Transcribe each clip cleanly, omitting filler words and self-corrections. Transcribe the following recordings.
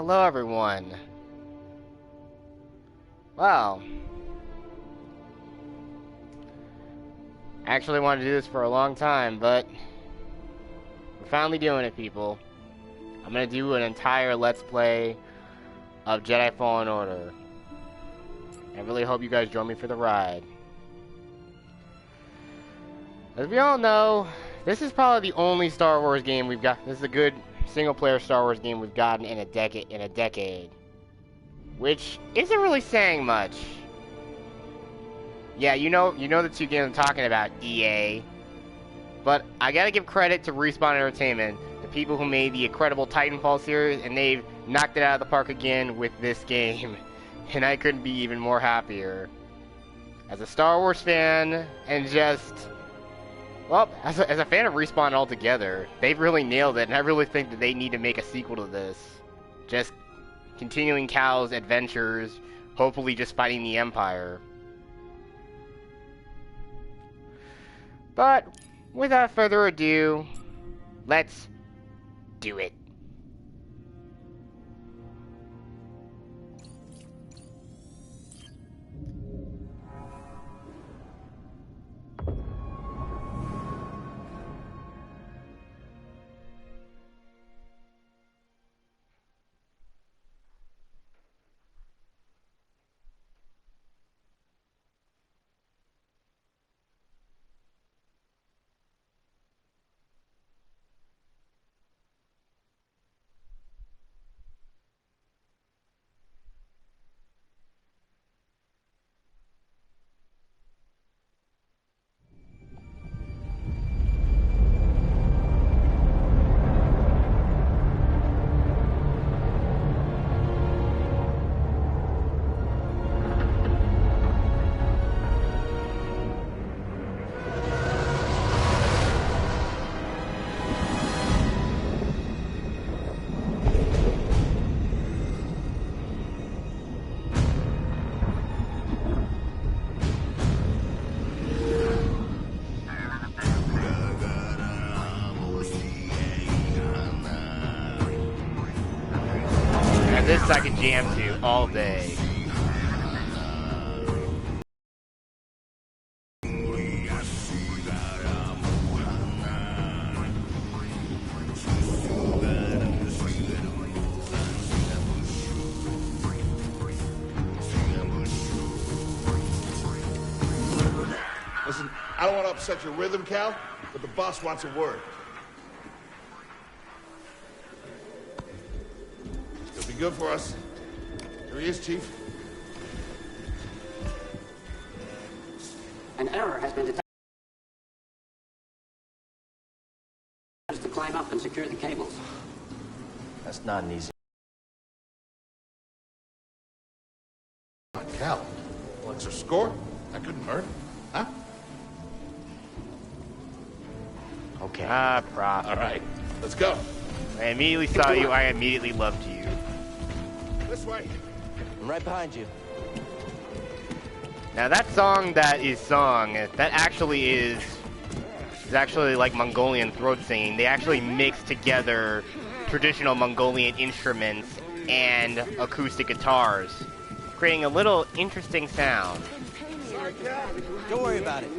hello everyone. Wow. I actually wanted to do this for a long time, but we're finally doing it, people. I'm gonna do an entire Let's Play of Jedi Fallen Order. I really hope you guys join me for the ride. As we all know, this is probably the only Star Wars game we've got. This is a good single-player Star Wars game we've gotten in a decade, which isn't really saying much. Yeah, you know the two games I'm talking about, EA. But I gotta give credit to Respawn Entertainment, the people who made the incredible Titanfall series, and they've knocked it out of the park again with this game. And I couldn't be even more happier. As a Star Wars fan, and just... well, as a fan of Respawn altogether, they've really nailed it, and I really think that they need to make a sequel to this. Just continuing Cal's adventures, hopefully just fighting the Empire. But, without further ado, let's do it. This I can jam to all day. Listen, I don't want to upset your rhythm, Cal, but the boss wants a word. It'll be good for us. Here he is, Chief. An error has been detected. To climb up and secure the cables. That's not an easy. Cal, what's your score? That couldn't hurt, huh? Okay. Prop. All right, let's go. I immediately saw you, I immediately loved you. This way. I'm right behind you. Now that song that is sung, that actually is actually like Mongolian throat singing. They actually mix together traditional Mongolian instruments and acoustic guitars, creating a little interesting sound. Sorry, Cal. Don't worry about it.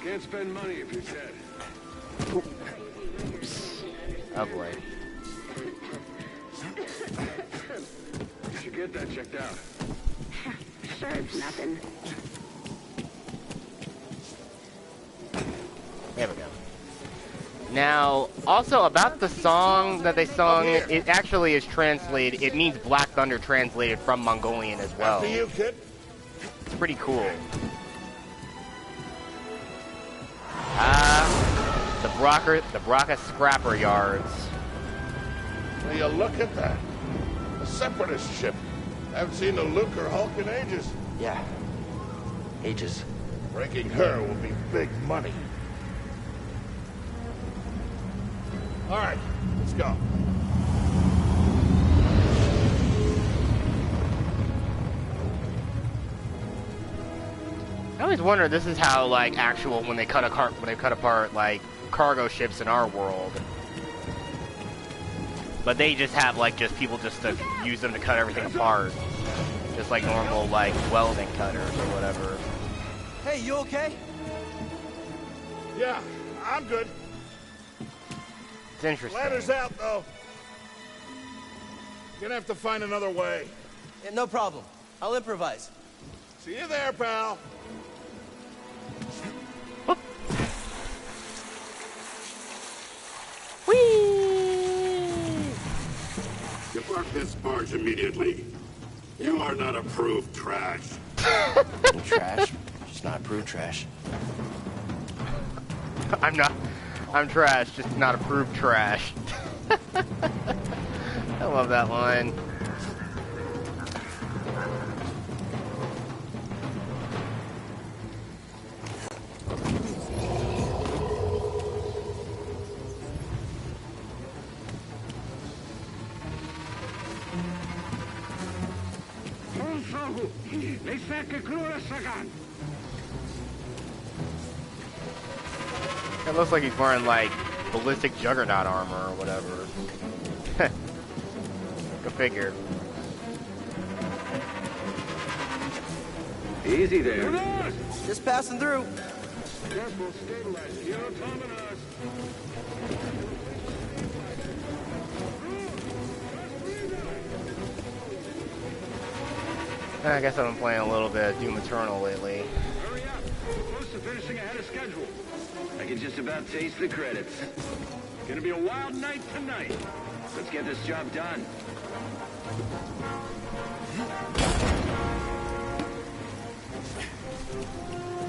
Can't spend money if you're dead. Oh boy. You should get that checked out. Sure, it's nothing. There we go. Now, also about the song that they sung, it actually is translated, it means Black Thunder translated from Mongolian as well. After you, kid. It's pretty cool. The Brocca Scrapper Yards. Will you look at that? A separatist ship. I haven't seen a Luke or Hulk in ages. Yeah. Ages. Breaking her will be big money. All right, let's go. I always wonder, this is how, like, actual, when they cut apart, like, cargo ships in our world. But they just have like people just to use them to cut everything apart, just like normal like welding cutters or whatever. Hey, you okay? Yeah, I'm good. It's interesting. Ladder's out, though. Gonna have to find another way. Yeah, no problem. I'll improvise. See you there, pal. Depart this barge immediately. You are not approved trash. Trash? Just not approved trash. I'm not. I'm trash, just not approved trash. I love that line. It looks like he's wearing like ballistic juggernaut armor or whatever. Go figure. Easy there. Just passing through. Careful, stabilize. You're autonomous. I guess I've been playing a little bit of Doom Eternal lately. Hurry up. Close to finishing ahead of schedule. I can just about taste the credits. Gonna be a wild night tonight. Let's get this job done.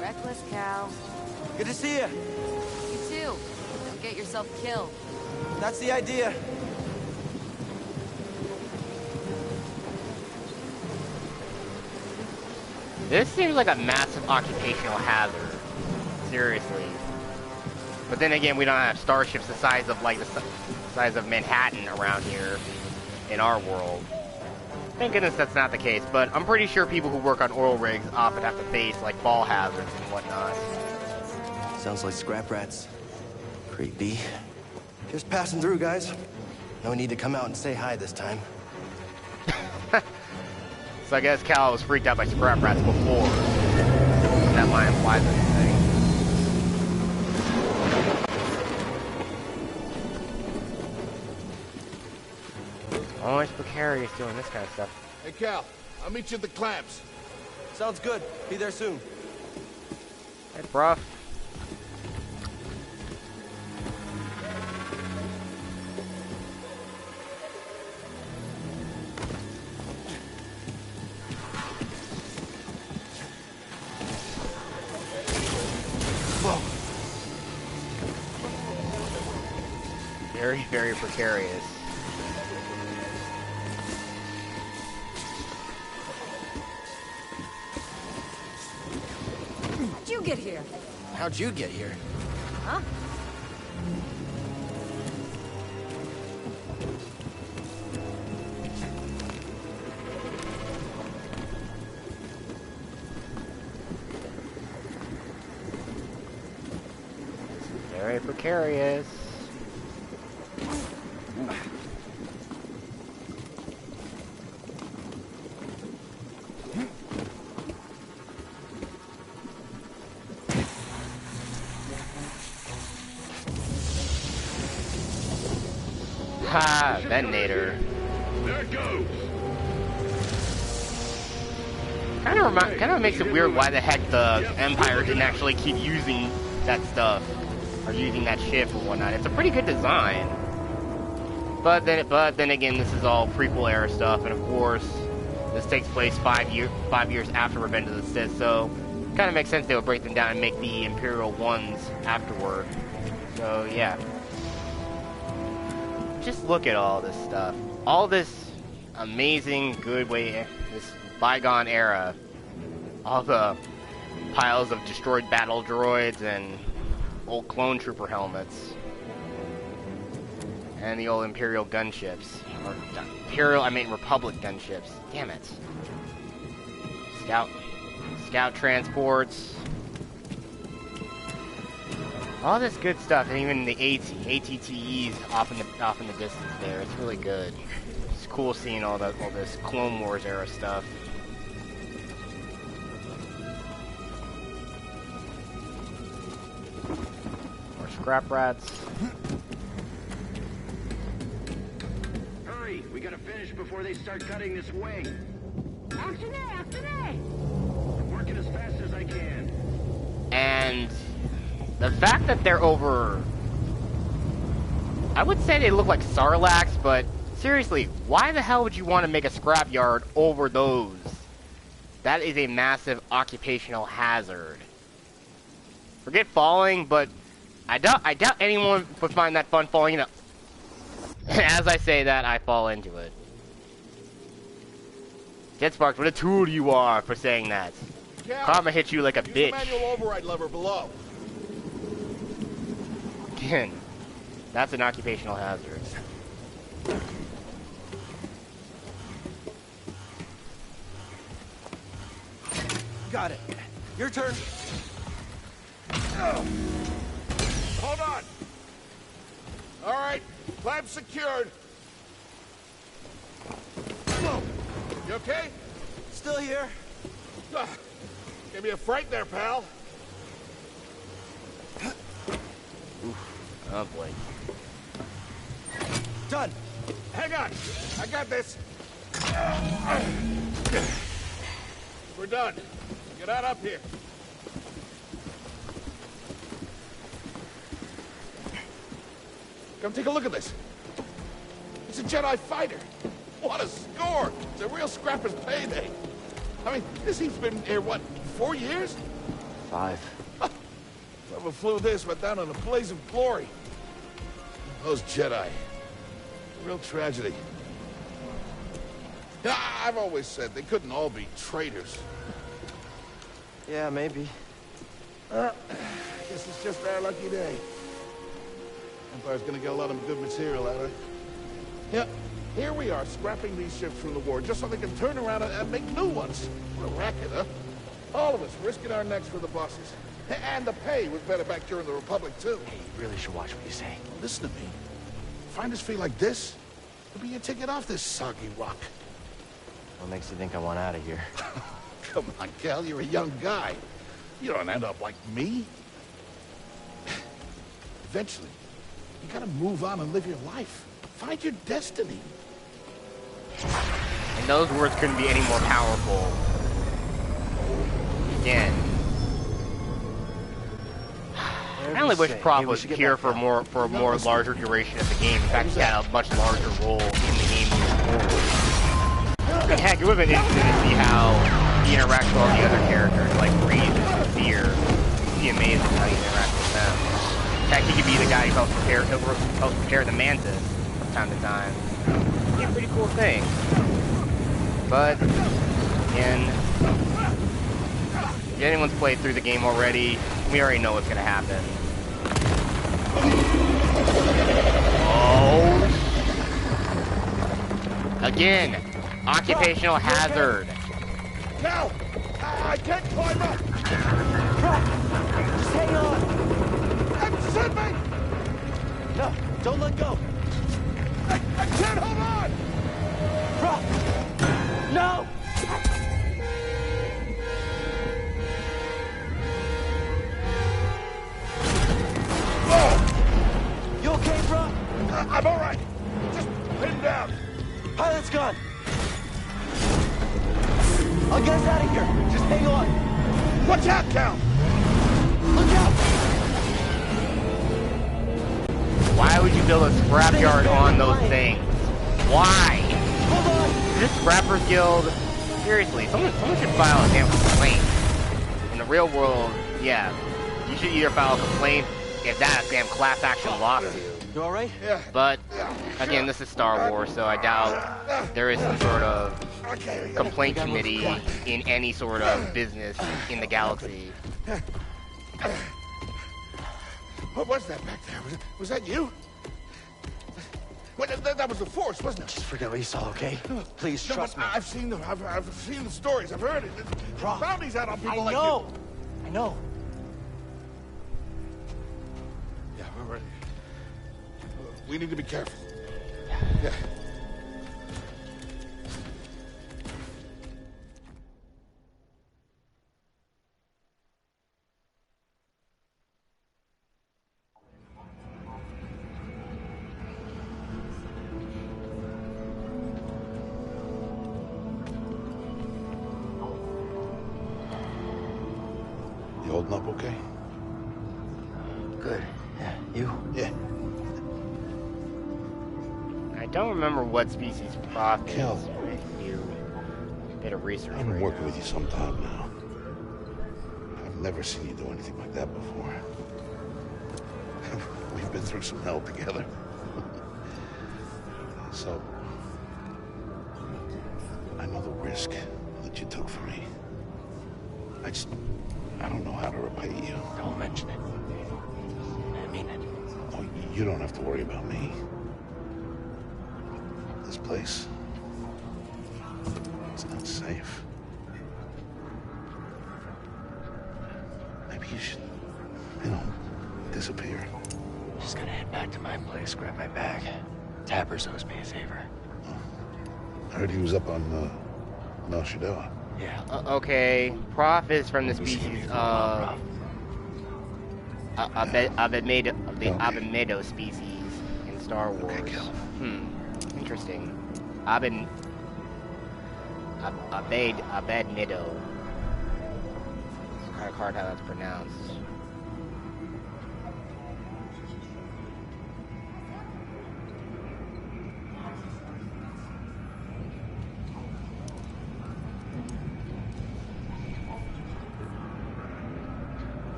Reckless cow. Good to see you. You too. Don't get yourself killed. That's the idea. This seems like a massive occupational hazard. Seriously. But then again, we don't have starships the size of like the size of Manhattan around here in our world. Thank goodness that's not the case, but I'm pretty sure people who work on oil rigs often have to face like fall hazards and whatnot. Sounds like scrap rats. Creepy. Just passing through, guys. No need to come out and say hi this time. So I guess Cal was freaked out by scrap rats before. That might imply anything. Always precarious doing this kind of stuff. Hey, Cal, I'll meet you at the clamps. Sounds good. Be there soon. Hey, bruh. Very, very precarious. How'd you get here? How'd you get here? Huh? Very precarious. Ha! Detonator. There it goes. Kind of makes it weird why the heck the Empire didn't actually keep using that stuff or using that ship or whatnot. It's a pretty good design. But then again, this is all prequel era stuff, and of course, this takes place 5 years after Revenge of the Sith. So, kind of makes sense they would break them down and make the Imperial ones afterward. So yeah. Just look at all this stuff. All this amazing, good way, this bygone era. All the piles of destroyed battle droids and old clone trooper helmets. And the old Imperial gunships. Or Imperial, I mean Republic gunships. Damn it. Scout transports. All this good stuff, and even the ATTEs off in the distance there. It's really good. It's cool seeing all this Clone Wars era stuff. More scrap rats. Hurry! We gotta finish before they start cutting this wing. Action there, action there! I'm working as fast as I can. And the fact that they're over... I would say they look like Sarlaccs, but seriously, why the hell would you want to make a scrapyard over those? That is a massive occupational hazard. Forget falling, but I doubt anyone would find that fun falling, you know. As I say that, I fall into it. JetSparks, what a tool you are for saying that. Karma hits you like a bitch. Use the manual override lever below. Again, that's an occupational hazard. Got it. Your turn. Oh. Hold on. All right, clamp secured. Whoa. You okay? Still here. Give me a fright there, pal. Oh boy. Done. Hang on. I got this. We're done. Get out up here. Come take a look at this. It's a Jedi fighter. What a score! It's a real scrapper's payday. I mean, this thing's been here, what, 4 years? 5. Whoever flew this went down in a blaze of glory. Those Jedi. Real tragedy. Yeah, I've always said they couldn't all be traitors. Yeah, maybe. Guess it's just our lucky day. Empire's gonna get a lot of good material out of it. Yep. Here we are, scrapping these ships from the war, just so they can turn around and make new ones. What a racket, huh? All of us risking our necks for the bosses. And the pay was better back during the Republic, too. Hey, you really should watch what you say. Listen to me. Find us feel like this, it'll be your ticket off this soggy rock. What makes you think I want out of here? Come on, Cal, you're a young guy. You don't end up like me. Eventually, you gotta move on and live your life. Find your destiny. And those words couldn't be any more powerful. Again. I only wish Prof was here for a more larger duration of the game. In fact, he had a much larger role in the game moving forward. And heck, it would have been interesting to see how he interacts with all the other characters, like Reed and Fear. It'd be amazing how he interacts with them. In fact, he could be the guy who helps prepare the Mantis from time to time. It'd be a pretty cool thing. But, again, if anyone's played through the game already, we already know what's gonna happen. Oh! Again, occupational hazard. Cal! I can't climb up! Just hang on! Send me! No, don't let go! I can't hold on! Prof! No! You okay, bro? I'm all right. Just pin down. Pilot's gone. I'll get us out of here. Just hang on. Watch out, Cal! Look out! Why would you build a scrapyard on those things? Why? Hold on! This Scrappers Guild, seriously, someone should file a damn complaint. In the real world, yeah, you should either file a complaint if that's a damn class action lawsuit. You alright? Yeah. But, again, this is Star Wars, so I doubt there is some sort of complaint committee in any sort of business in the galaxy. What was that back there? Was that you? Wait, that was the Force, wasn't it? Just forget what you saw, okay? Please, No, trust me. I've seen the stories. I've heard it. Prof, Bounties out on people like I know. you. All right. We need to be careful. Yeah. You holding up okay? Good. Yeah, you? Yeah. I don't remember what species Prof is. Kel. I can do a bit of research. I've been right working now. with you some time now. I've never seen you do anything like that before. We've been through some hell together. So, I know the risk that you took for me. I don't know how to repay you. Don't mention it. I mean it. Oh, you don't have to worry about me. This place, it's not safe. Maybe you should, disappear. Just gonna head back to my place, grab my bag. Tappers owes me a favor. I heard he was up on, Mount Shadow. Yeah. Okay, Prof is from the Let me see species if you can rob, of Abemedo species in Star Wars. Okay, Kel. Interesting. Abedmido. It's kind of hard how that's pronounced.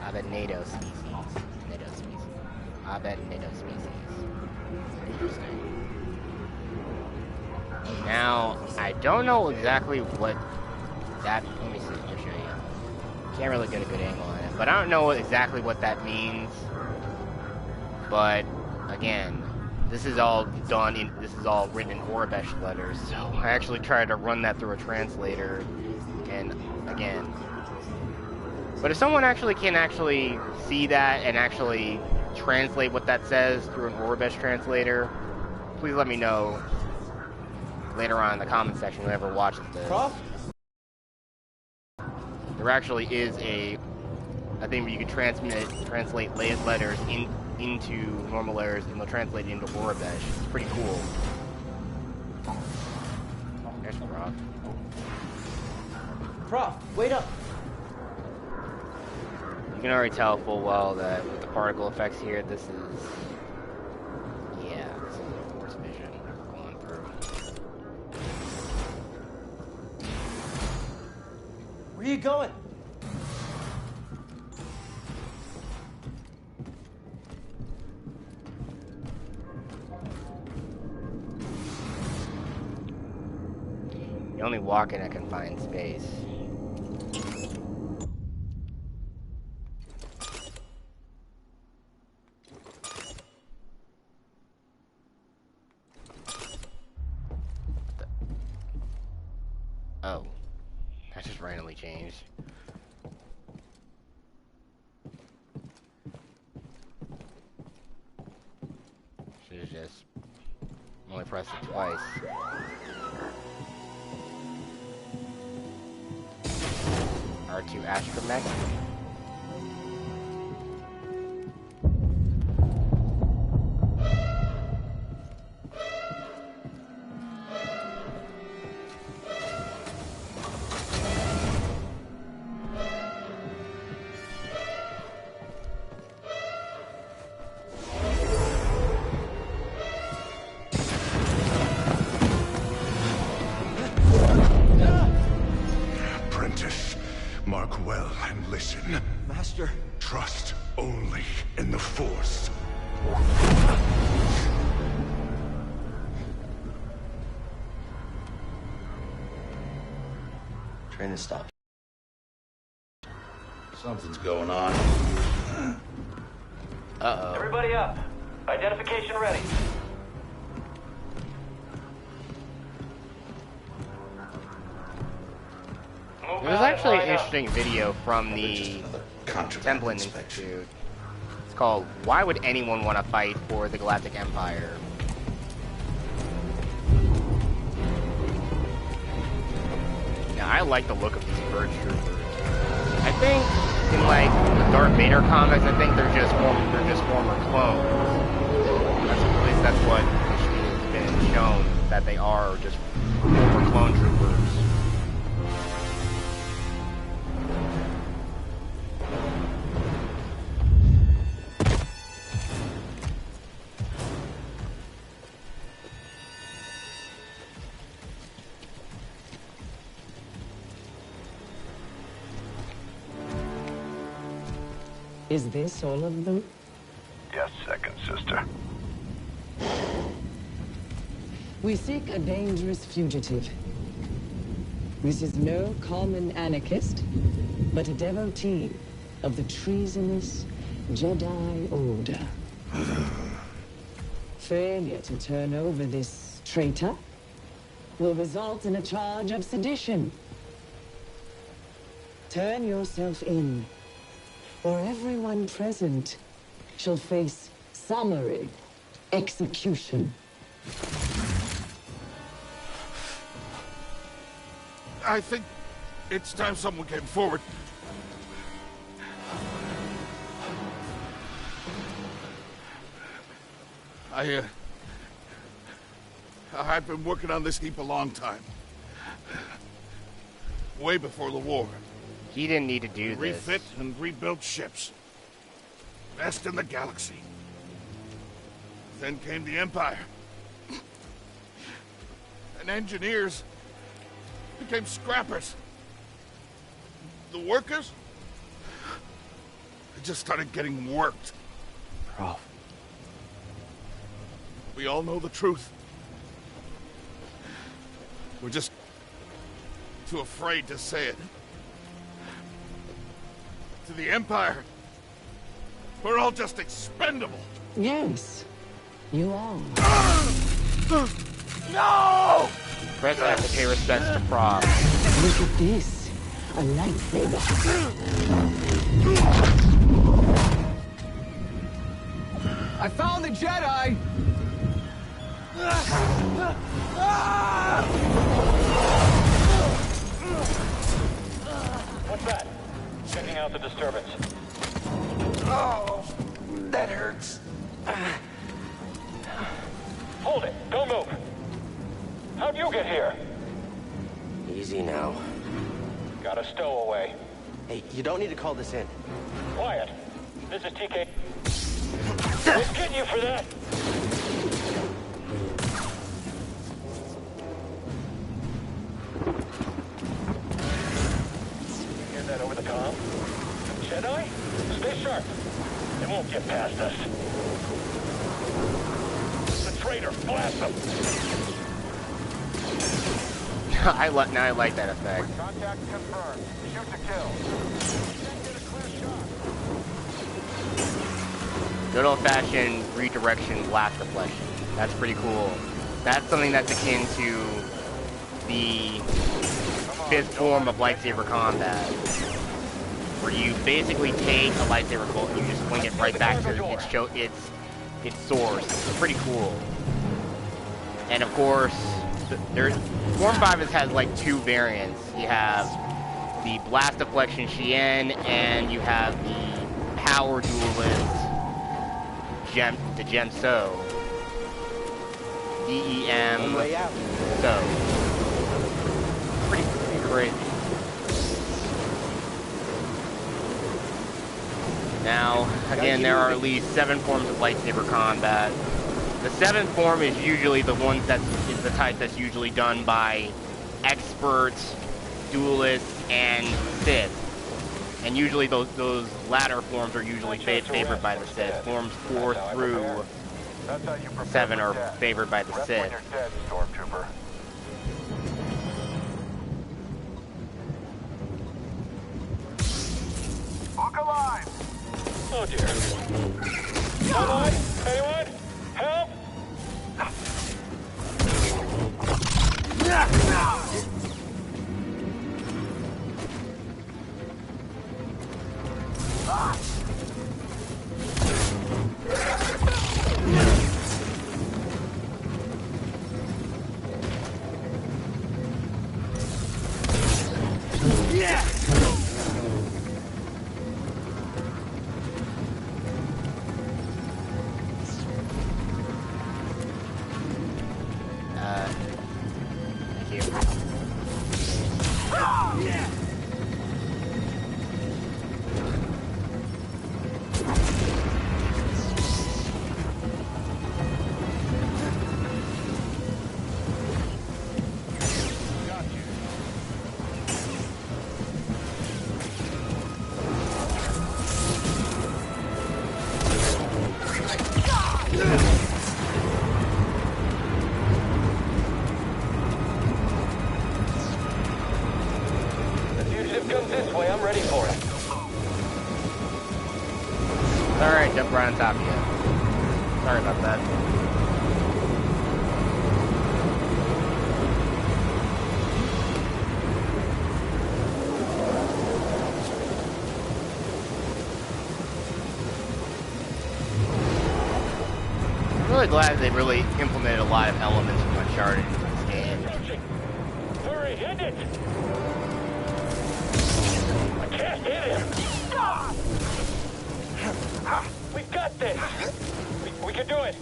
Abedmido species. Abedmido species. Interesting. Now, I don't know exactly what that. Let me see. Let me show you. Can't really get a good angle on it, but I don't know exactly what that means. But again, this is all done in. This is all written in Orabesh letters. So I actually tried to run that through a translator, and again. But if someone actually can see that and actually translate what that says through an Orabesh translator, please let me know later on in the comment section whoever watches this. Prof? There actually is a thing where you can translate letters into normal letters and they'll translate it into Orabesh. It's pretty cool. There's Prof. Prof, wait up. You can already tell full well that with the particle effects here, this is the worst vision we're going through. Where are you going? You only walk in a confined space. Oh, that just randomly changed. Should've just only pressed it twice. R2 astromech. Mark well and listen. Master. Trust only in the Force. Train has stopped. Something's going on. Uh-oh. Everybody up. Identification ready. There's actually an interesting video from the Templin Institute. It's called "Why Would Anyone Want to Fight for the Galactic Empire?" Now, I like the look of these Purge troopers. I think in like the Darth Vader comics, I think they're just former clones. At least that's what has been shown, that they are just former clone troopers. Is this all of them? Yes, second sister. We seek a dangerous fugitive. This is no common anarchist, but a devotee of the treasonous Jedi Order. Failure to turn over this traitor will result in a charge of sedition. Turn yourself in, or everyone present shall face summary execution. I think it's time someone came forward. I've been working on this heap a long time. Way before the war. He didn't need to do this. Refit and rebuild ships. Best in the galaxy. Then came the Empire. And engineers became scrappers. The workers, they just started getting worked. Prof. We all know the truth. We're just too afraid to say it. To the Empire, we're all just expendable. Yes, you are. No! President has to pay respects to Prof. Look at this. A lightsaber. I found the Jedi! What's that? Checking out the disturbance. Oh, that hurts. Hold it. Don't move. How'd you get here? Easy now. Got a stowaway. Hey, you don't need to call this in. Quiet. This is TK. We'll get you for that. Hear that over the comm? Jedi? Stay sharp. They won't get past us. The traitor. Blast them. Now I like that effect. Contact confirmed. Shoot to kill. Get a clear shot. Good old-fashioned redirection blast deflection. That's pretty cool. That's something that's akin to the fifth form of lightsaber combat, where you basically take a lightsaber bolt and you just swing it right back to its source. It's pretty cool. And of course, Form 5 has like two variants. You have the blast deflection Shien, and you have the power duelist the Gem So. DEM So. Pretty crazy. Now, again, there are at least 7 forms of lightsaber combat. The 7th form is usually the one that is the type that's usually done by experts, duelists, and Sith. And usually those latter forms are usually favored by the Sith. Forms 4 through 7 are favored by the Sith. Look alive! Oh dear. Someone? Anyone? Help! The fugitive comes this way. I'm ready for it. Alright, jump right on top of you. Sorry about that. I'm really glad they really implemented a lot of elements from Uncharted into this game. Hurry, hit it! I can't hit him! We got this! We can do it!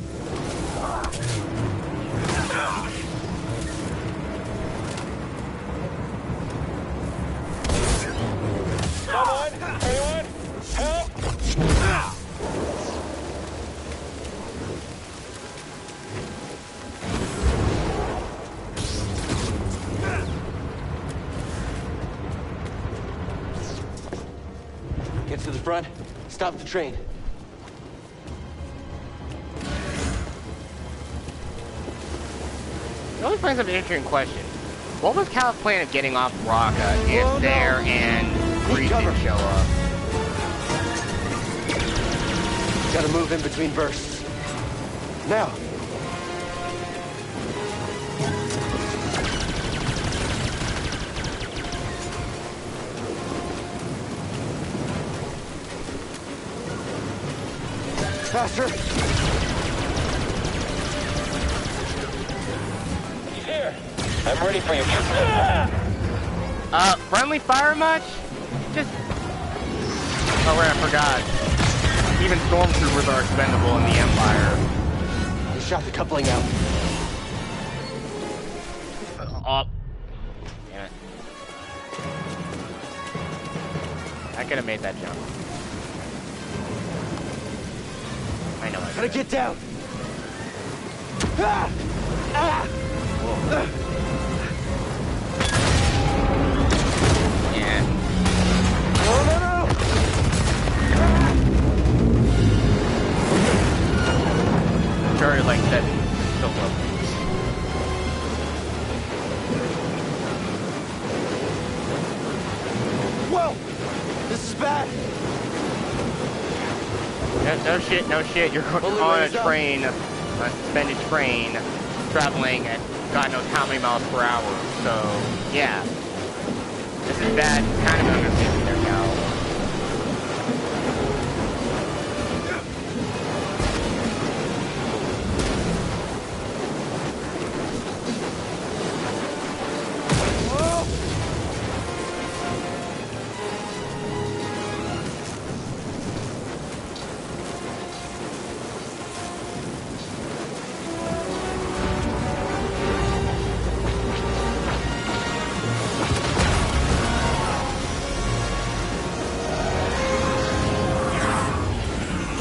Someone! Anyone? Help! Get to the front. Stop the train. It always brings up an interesting question. What was Cal's plan of getting off Raqqa if there and Grease didn't show up? Gotta move in between bursts. Now. Faster. He's here. I'm ready for you. Friendly fire much? Just... Oh, right, I forgot. Even stormtroopers are expendable in the Empire. They shot the coupling out. Oh. Damn it. I could have made that jump. I know I Gotta get down. Ah! Ah! Yeah. No, no, no! Sorry, like that. So close. Whoa! This is bad. No shit, no shit. You're on a train, a suspended train, traveling at God knows how many miles per hour. So, yeah. This is bad. Kind of understanding there, Cal.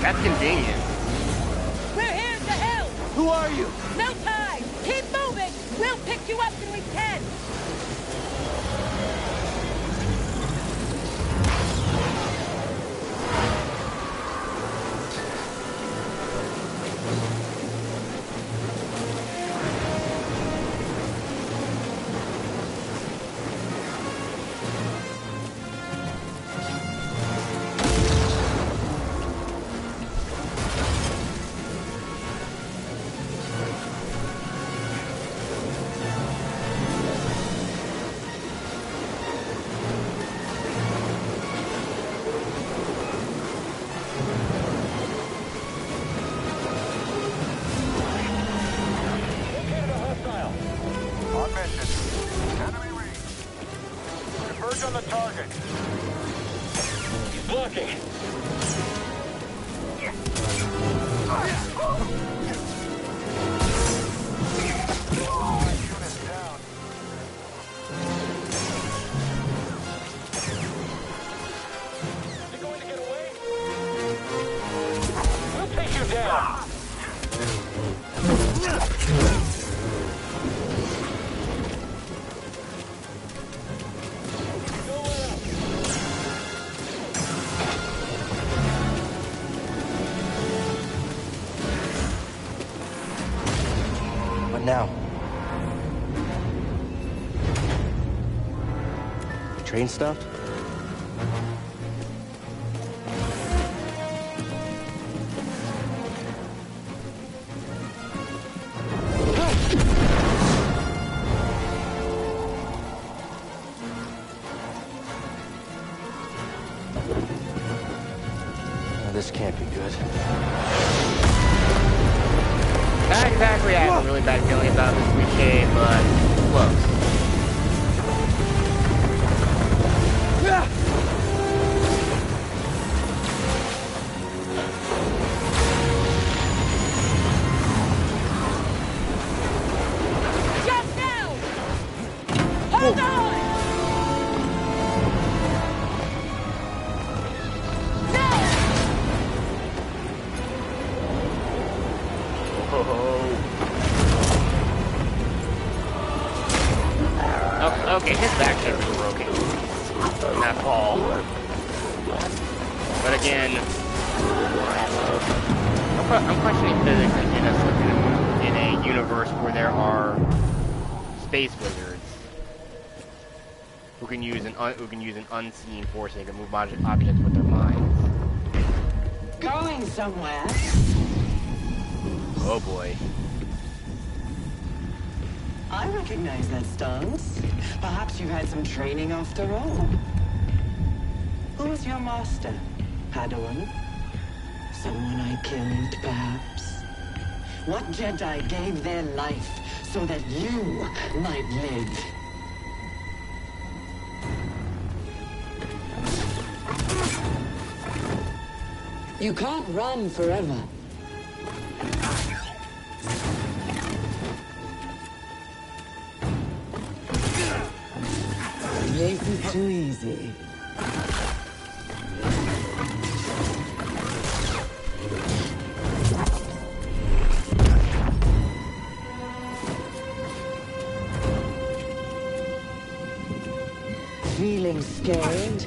That's convenient. We're here to help! Who are you? No time! Keep moving! We'll pick you up when we can! On the target. He's blocking. Is he going to get away? We'll take you down. What now? The train stopped? This can't be good. Not exactly, I have a really bad feeling about this cliche, but close. Just now! Hold on! Okay, his back should be broken. Not fall. But again, I'm questioning physics in a universe where there are space wizards who can use an unseen force and they can move objects with their minds. Going somewhere? Oh boy. I recognize that stance. Perhaps you've had some training after all. Who's your master, Padawan? Someone I killed, perhaps? What Jedi gave their life so that you might live? You can't run forever. This is too easy. Feeling scared?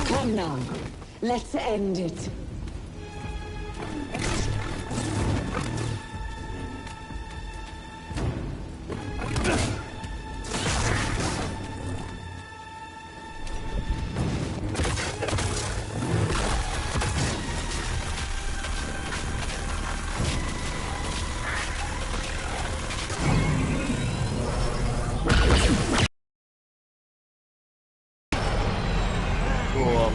Come now, let's end it. Cool.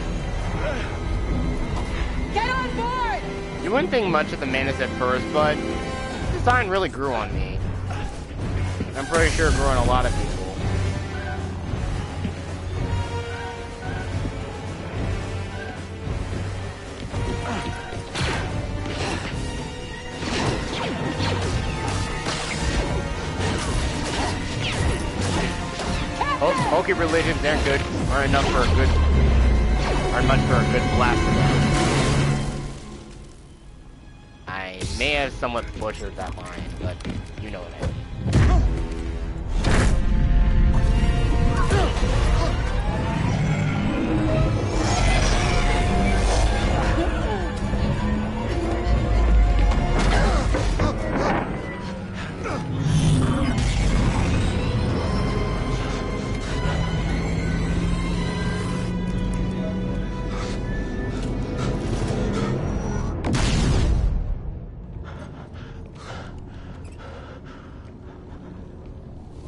Get on board! You wouldn't think much of the Mantis at first, but the design really grew on me. I'm pretty sure it grew on a lot of people. Hokey religions aren't much for a good blaster. I may have somewhat butchered that line, but you know what I mean.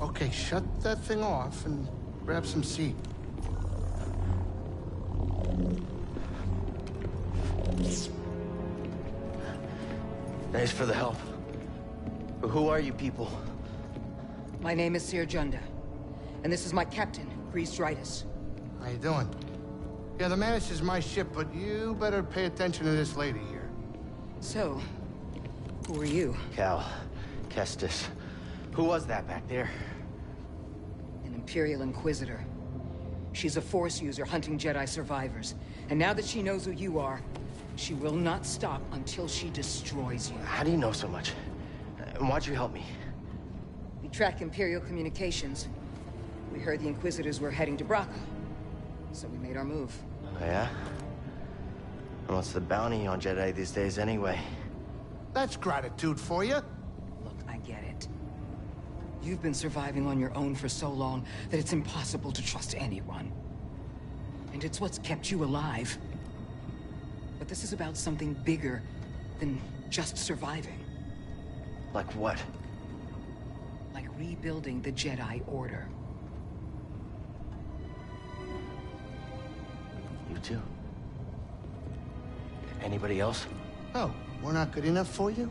Okay, shut that thing off and grab some seat. Thanks for the help. But who are you people? My name is Seer Junda, and this is my captain, Priest Dridus. How you doing? Yeah, the Mantis is my ship, but you better pay attention to this lady here. So, who are you? Cal. Kestis. Who was that back there? An Imperial Inquisitor. She's a Force user hunting Jedi survivors. And now that she knows who you are, she will not stop until she destroys you. How do you know so much? And why'd you help me? We track Imperial communications. We heard the Inquisitors were heading to Braca. So we made our move. Oh, yeah? And what's the bounty on Jedi these days anyway? That's gratitude for you. Look, I get it. You've been surviving on your own for so long that it's impossible to trust anyone. And it's what's kept you alive. But this is about something bigger than just surviving. Like what? Like rebuilding the Jedi Order. You too? Anybody else? Oh, we're not good enough for you?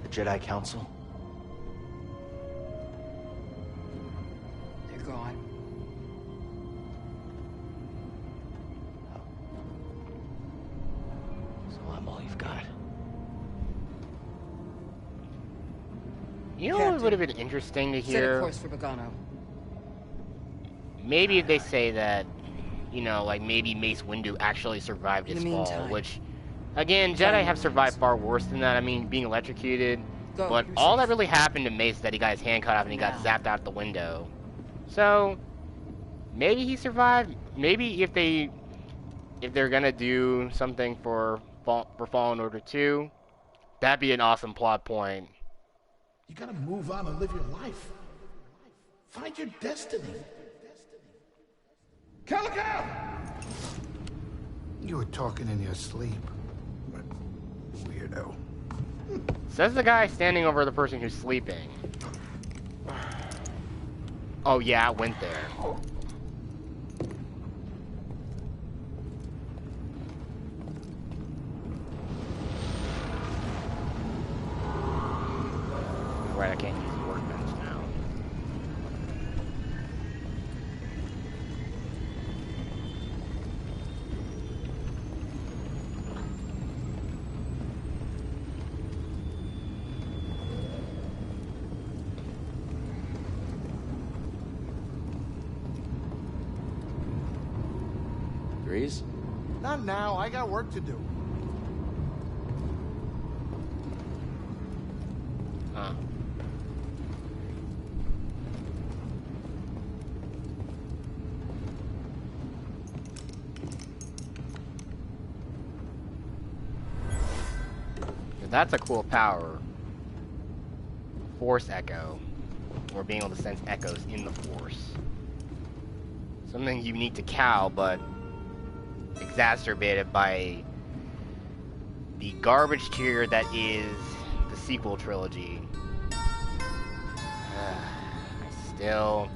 The Jedi Council? They're gone. So I'm all you've got. You know what would have been interesting to Set a hear? course for Bogano. Maybe if they say that, you know, like maybe Mace Windu actually survived In his the fall, meantime, which, again, Jedi have survived far worse than that. I mean, being electrocuted. Go, But you're all safe. that really happened to Mace is that he got his hand cut off and he got Now. zapped out the window. So, maybe he survived. Maybe if they're gonna do something for Fallen Order 2, that'd be an awesome plot point. You gotta move on and live your life. Find your destiny. Calico! You were talking in your sleep. Weirdo. Says the guy standing over the person who's sleeping. Oh yeah, I went there. Right, I can't use the workbench now. Grease? Not now. I got work to do. Huh. That's a cool power. Force echo. Or being able to sense echoes in the Force. Something unique to Cal, but exacerbated by the garbage tier that is the sequel trilogy. Still,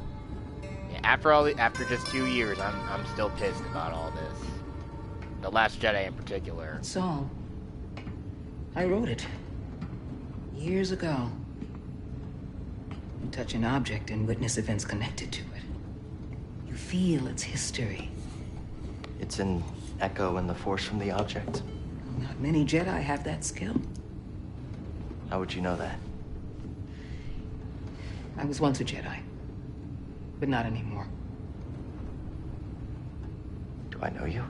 yeah, after just 2 years, I'm still pissed about all this. The Last Jedi in particular. That's all. I wrote it. Years ago. You touch an object and witness events connected to it. You feel its history. It's an echo in the Force from the object. Not many Jedi have that skill. How would you know that? I was once a Jedi. But not anymore. Do I know you?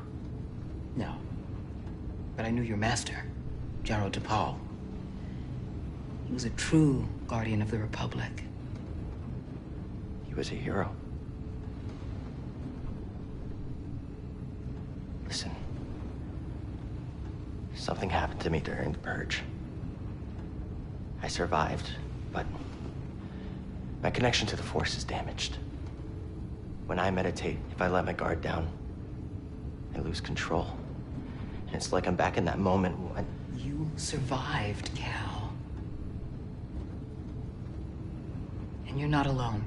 No. But I knew your master, Jaro Tapal. He was a true guardian of the Republic. He was a hero. Listen. Something happened to me during the Purge. I survived, but my connection to the Force is damaged. When I meditate, if I let my guard down, I lose control. And it's like I'm back in that moment when... You survived, Cal. And you're not alone.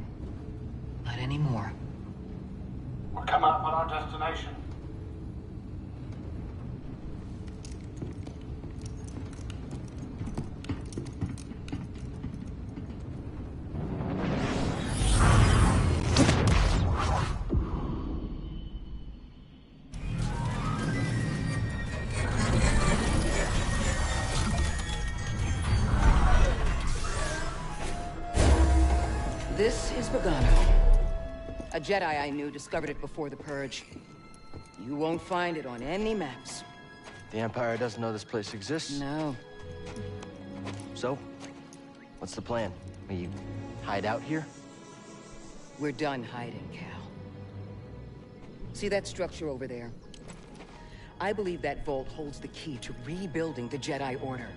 Not anymore. We're coming up on our destination. This is Bogano. A Jedi I knew discovered it before the Purge. You won't find it on any maps. The Empire doesn't know this place exists? No. So? What's the plan? We hide out here? We're done hiding, Cal. See that structure over there? I believe that vault holds the key to rebuilding the Jedi Order.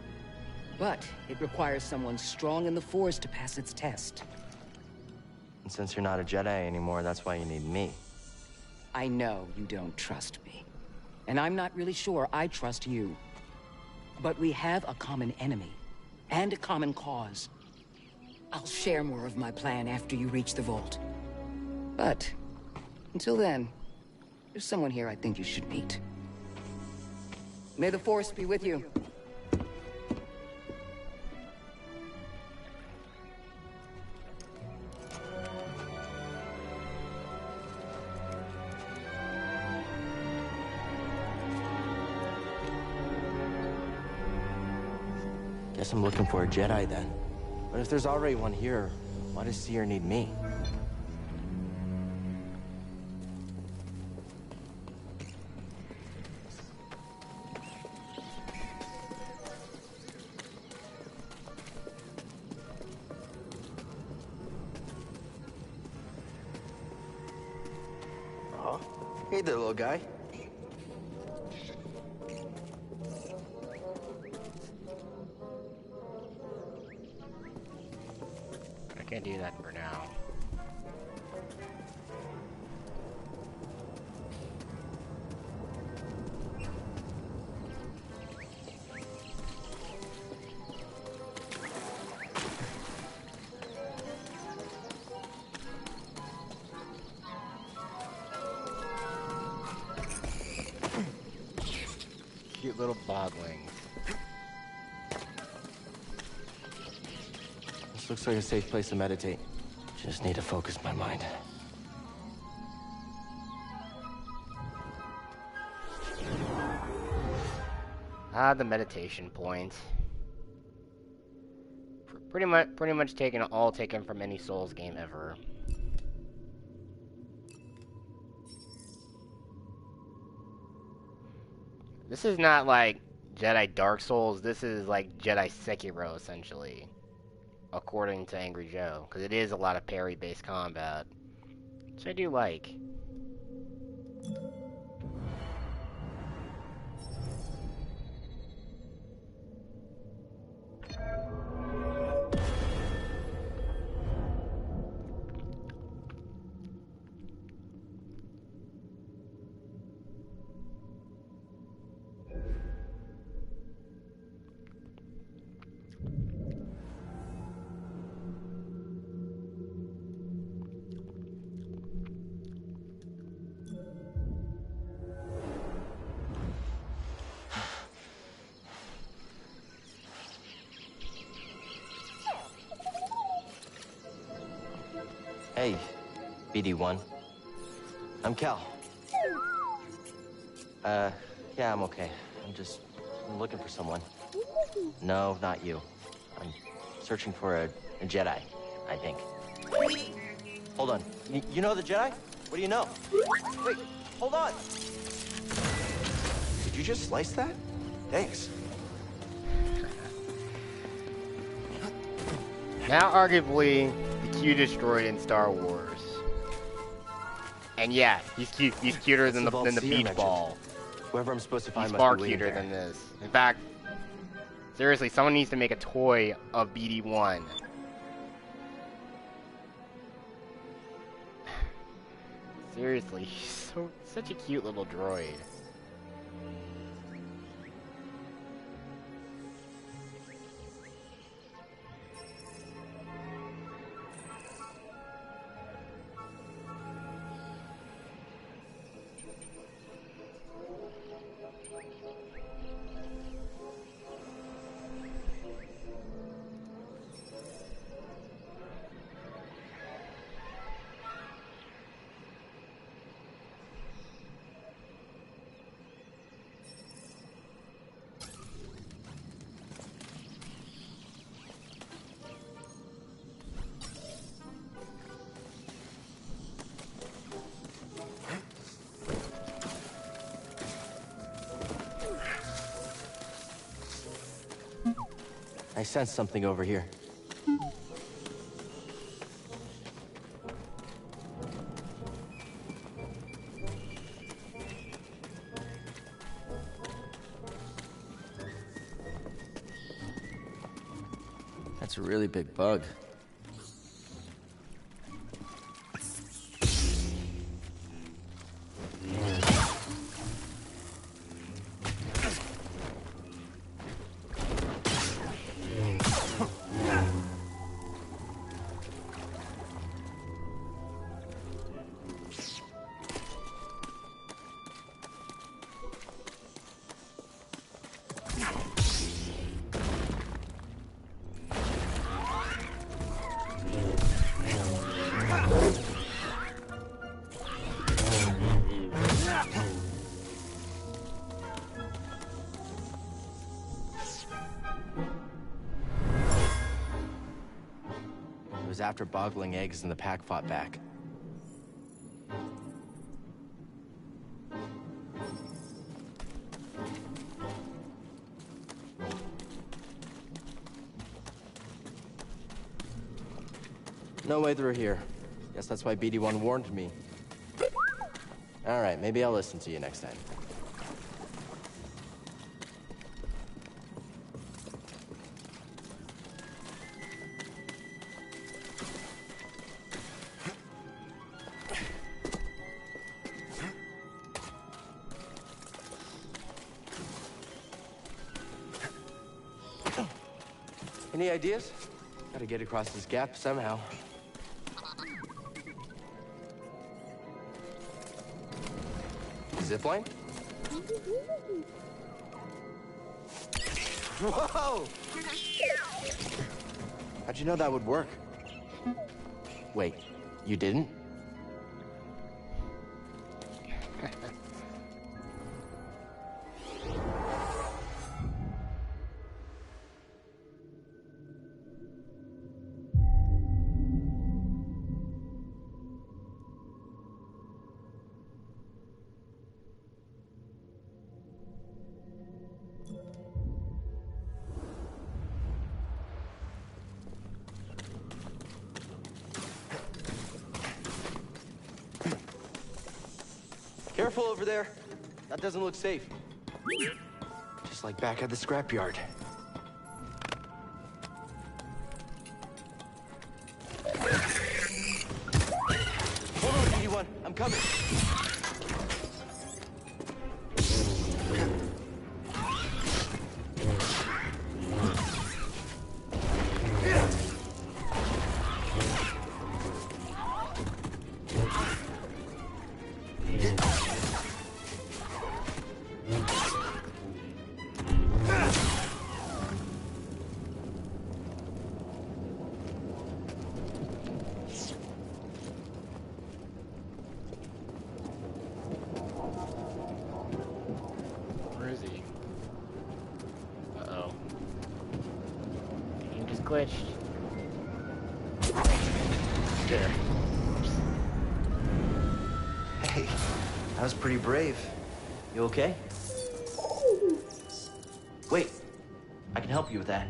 But it requires someone strong in the Force to pass its test. And since you're not a Jedi anymore, that's why you need me. I know you don't trust me. And I'm not really sure I trust you. But we have a common enemy. And a common cause. I'll share more of my plan after you reach the vault. But, until then, there's someone here I think you should meet. May the Force be with you. Guess I'm looking for a Jedi then. But if there's already one here, why does Seer need me? Oh, hey there, little guy. I can't do that for now. Cute little boglings. This looks like a safe place to meditate. Just need to focus my mind. Ah, the meditation point. Pretty much taken from any Souls game ever. This is not like Jedi Dark Souls. This is like Jedi Sekiro, essentially, according to Angry Joe, because it is a lot of parry-based combat, which I do like. Hey, BD1. I'm Cal. Yeah, I'm okay. I'm looking for someone. No, not you. I'm searching for a Jedi, I think. Hold on. You know the Jedi? What do you know? Wait, hold on! Did you just slice that? Thanks. Now, arguably, the cutest droid in Star Wars. And yeah, he's cute. He's cuter than the beach ball. Whoever I'm supposed to find He's must far be waiting cuter there. than this. In fact, seriously, someone needs to make a toy of BD1. Seriously, he's such a cute little droid. I sense something over here. That's a really big bug. It was after boggling eggs and the pack fought back. No way through here. Guess that's why BD1 warned me. All right, maybe I'll listen to you next time. Any ideas? Gotta get across this gap somehow. Zipline? Whoa! How'd you know that would work? Wait, you didn't? Careful over there. That doesn't look safe. Just like back at the scrapyard. Hold on, BD1. I'm coming. Glitched. There. Hey, that was pretty brave. You okay? Wait, I can help you with that.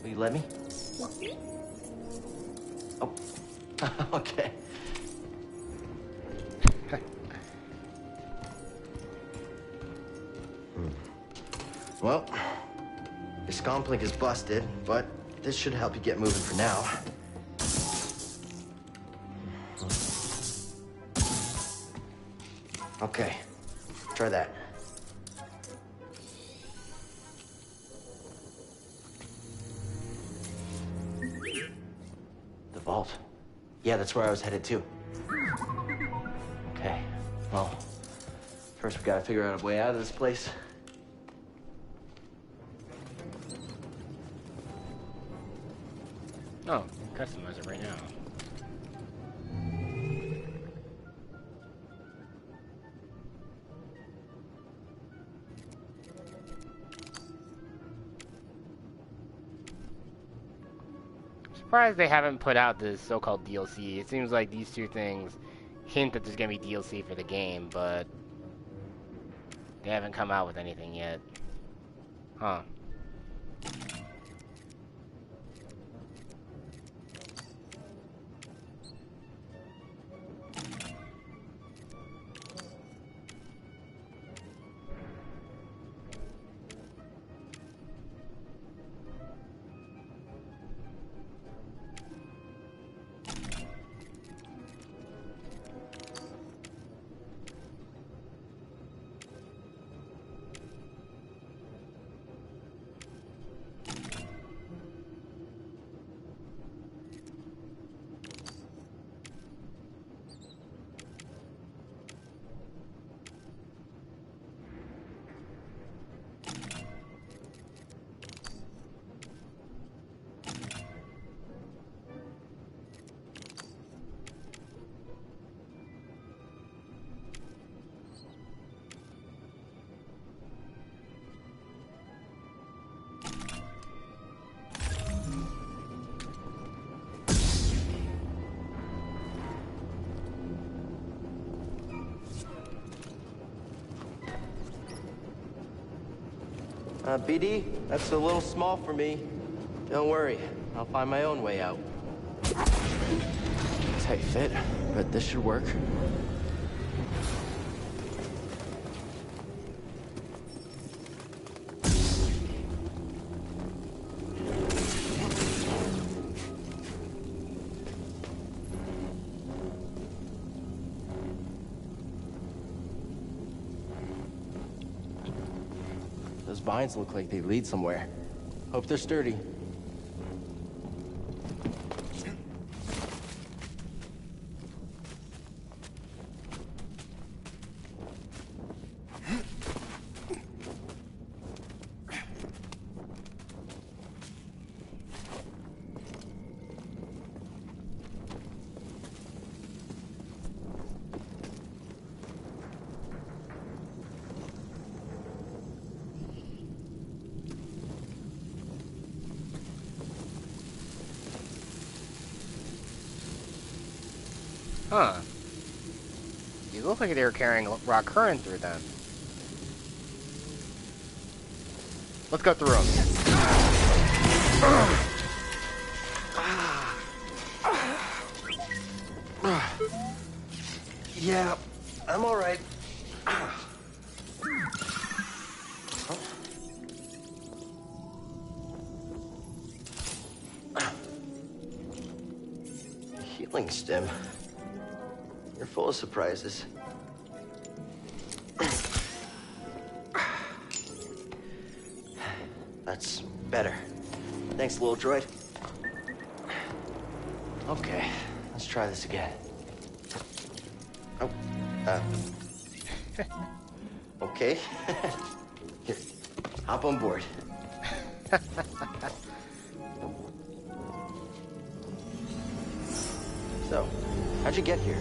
Will you let me? Oh, okay. Well, your scomplink is busted, but this should help you get moving for now. Okay, try that. The vault. Yeah, that's where I was headed to. Okay, well, first we gotta figure out a way out of this place. Oh, customize it right now. Surprised they haven't put out this so-called DLC. It seems like these two things hint that there's gonna be DLC for the game, but they haven't come out with anything yet. Huh. BD, that's a little small for me. Don't worry, I'll find my own way out. Tight fit, but this should work. Those vines look like they lead somewhere. Hope they're sturdy. Huh. You look like they were carrying rock current through them. Let's go through them. Yeah, I'm all right. Healing stem. You're full of surprises. That's better. Thanks, little droid. Okay, let's try this again. Oh, okay. Here, hop on board. So, how'd you get here?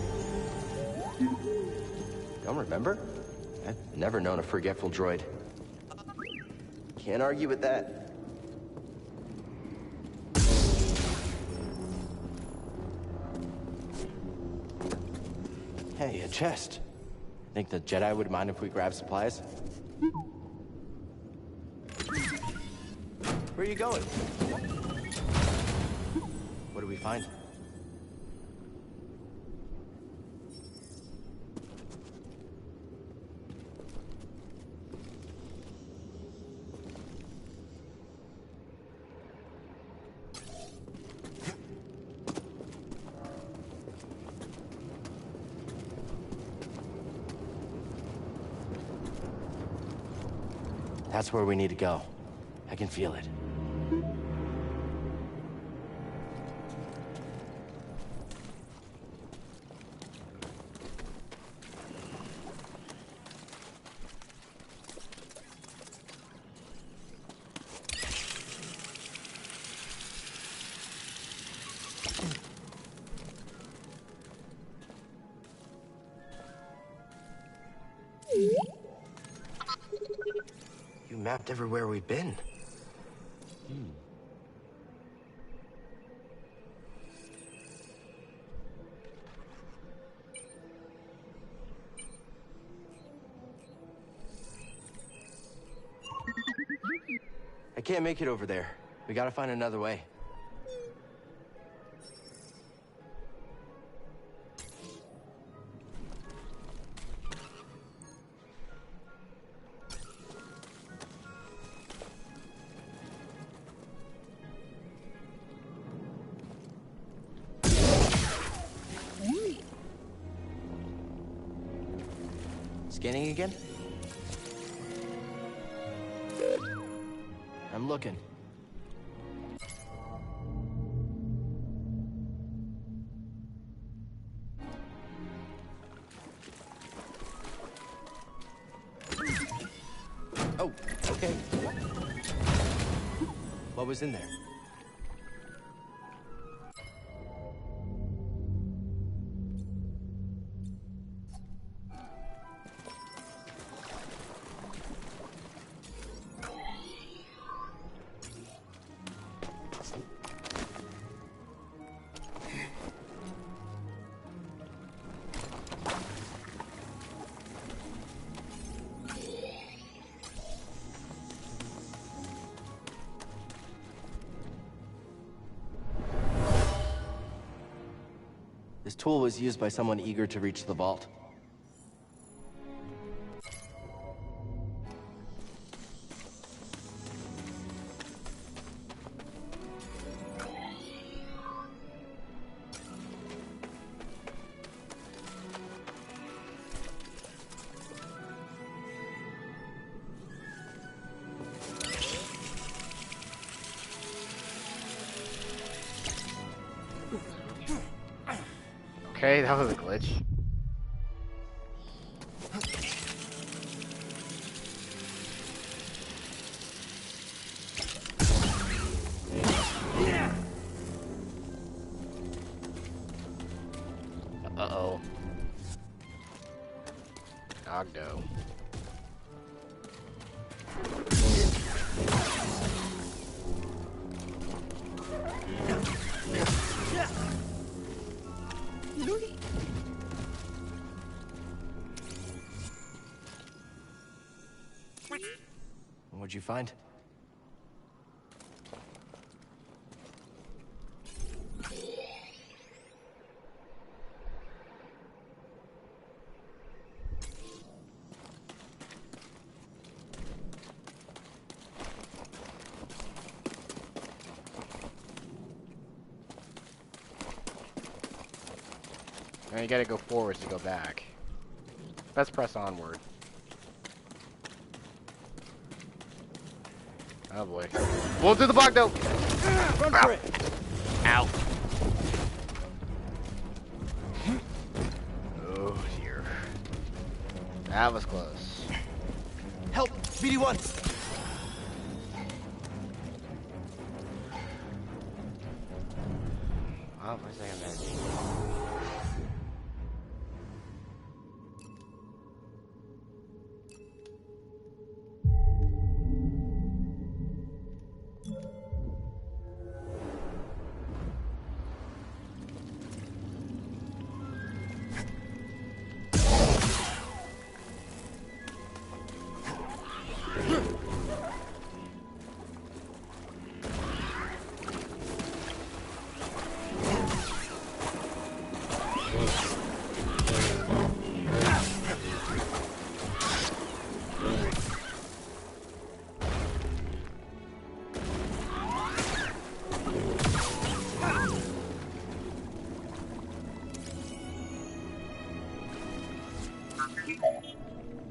Don't remember? I've never known a forgetful droid. Can't argue with that. Hey, a chest. Think the Jedi would mind if we grab supplies? Where are you going? What do we find? That's where we need to go. I can feel it. You mapped everywhere we've been. I can't make it over there. We gotta find another way. Scanning again? I'm looking. Oh, okay. What was in there? This tool was used by someone eager to reach the vault. Okay, that was a glitch. Uh-oh. Ogdo. What'd you find? Now you gotta go forwards to go back. Let's press onward. Oh boy. We'll do the block though! Run for it! Ow. Oh dear. That was close. Help! BD1! Oh, for a second there.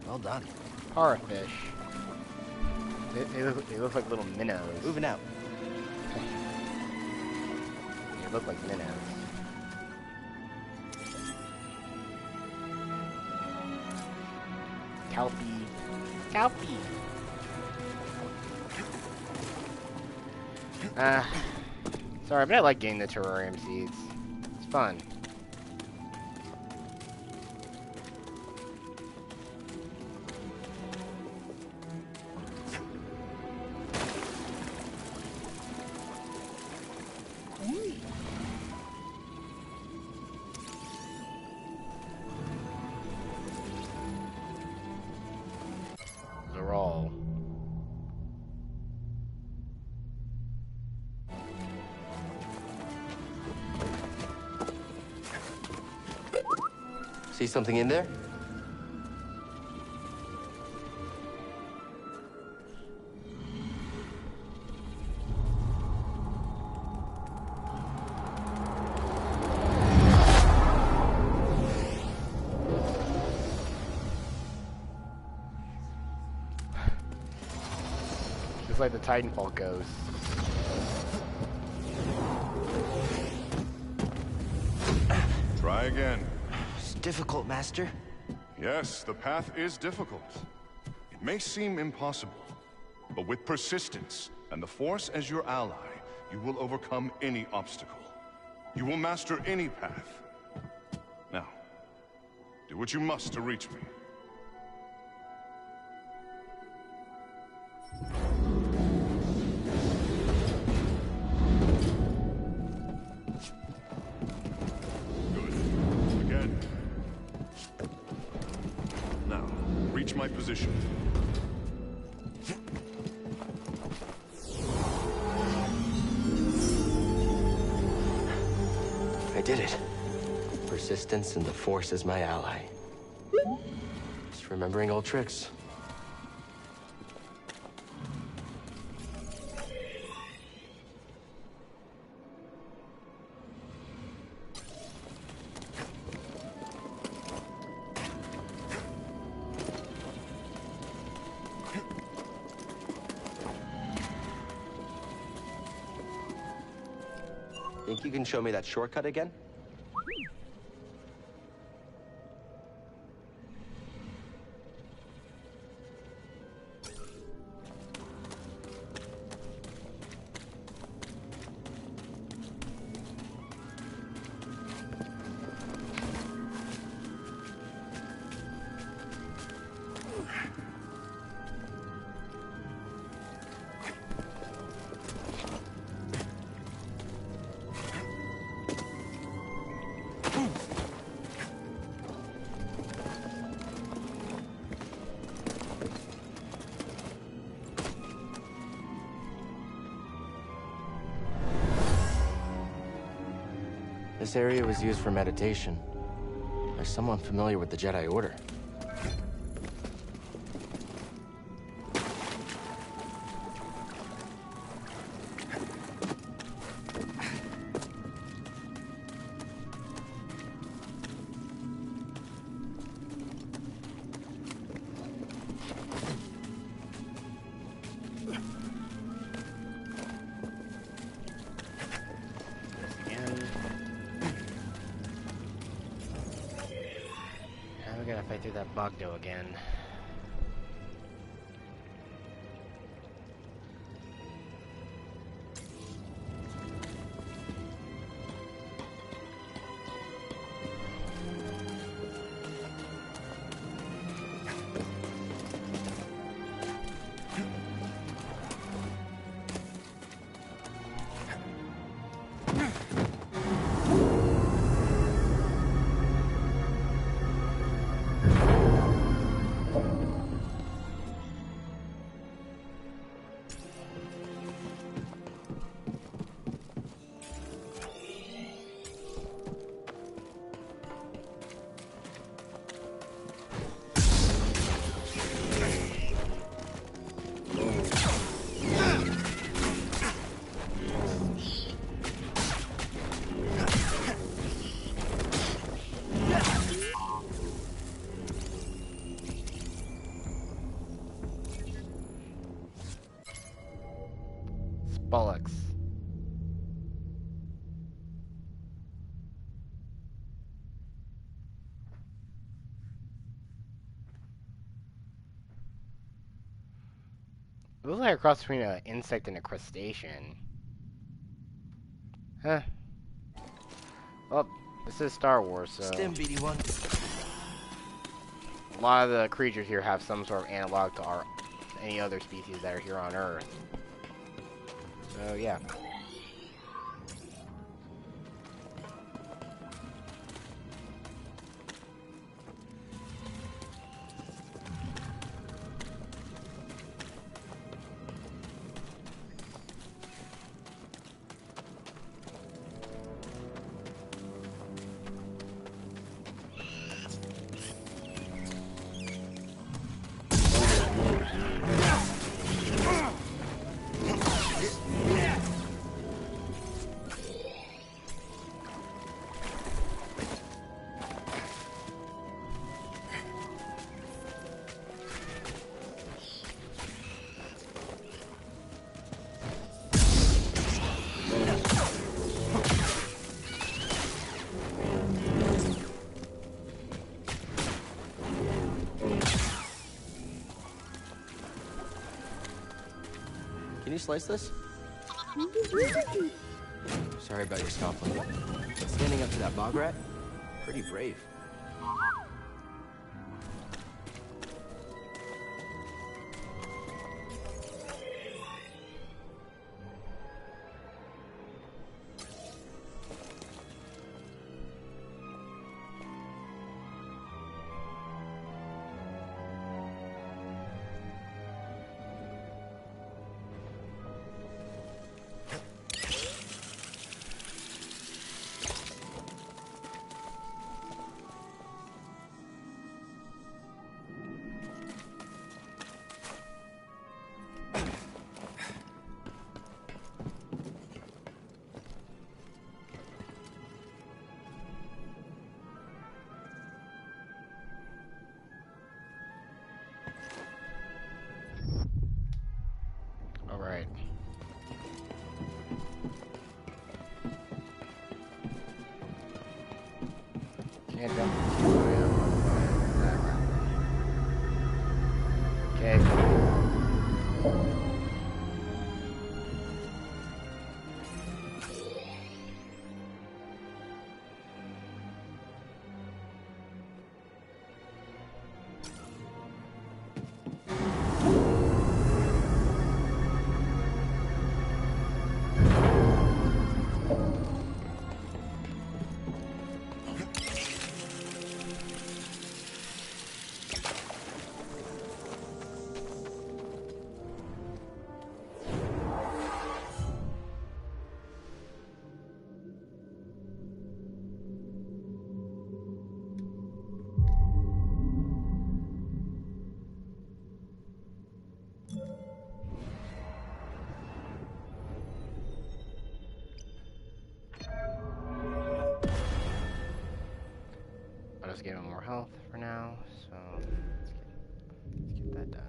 Well done. Parafish. They look like little minnows. Moving out. They look like minnows. Kelpie. Kelpie. Sorry, but I like getting the terrarium seeds. It's fun. They're all. See something in there? Just like the Titanfall goes. Try again. It's difficult, Master. Yes, the path is difficult. It may seem impossible, but with persistence and the Force as your ally, you will overcome any obstacle. You will master any path. Now, do what you must to reach me. Good. Again. Now, reach my position. I did it. persistence and the Force as my ally. Just remembering old tricks. Think you can show me that shortcut again? This area was used for meditation. There's someone familiar with the Jedi Order. Fight through that Bogdo again. Bollocks. It looks like a cross between an insect and a crustacean. Huh. Well, this is Star Wars, so... Stim, BD-1. A lot of the creatures here have some sort of analog to any other species that are here on Earth. So, yeah. Can you slice this? Sorry about your scoffing. But standing up to that bog rat? Pretty brave. Can't jump. Okay. I'll just give him more health for now, so let's get that done.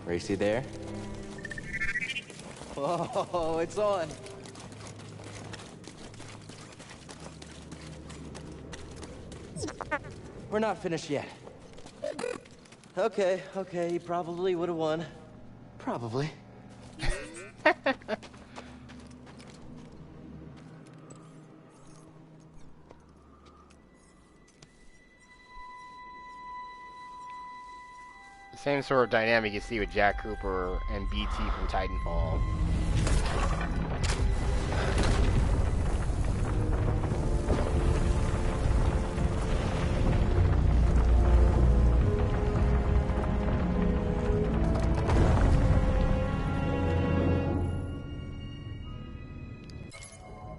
Racy there? Whoa, it's on. We're not finished yet. Okay, you probably would have won. Probably. Same sort of dynamic you see with Jack Cooper and BT from Titanfall.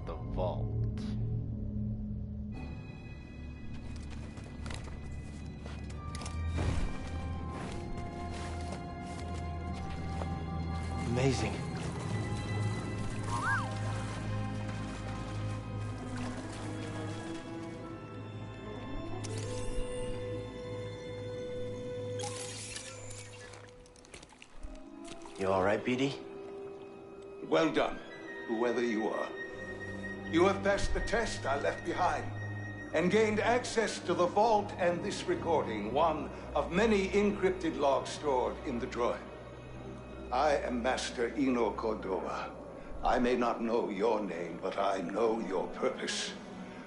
The vault. Amazing. You all right, BD? Well done, whoever you are. You have passed the test I left behind, and gained access to the vault and this recording, one of many encrypted logs stored in the droid. I am Master Eno Cordova. I may not know your name, but I know your purpose.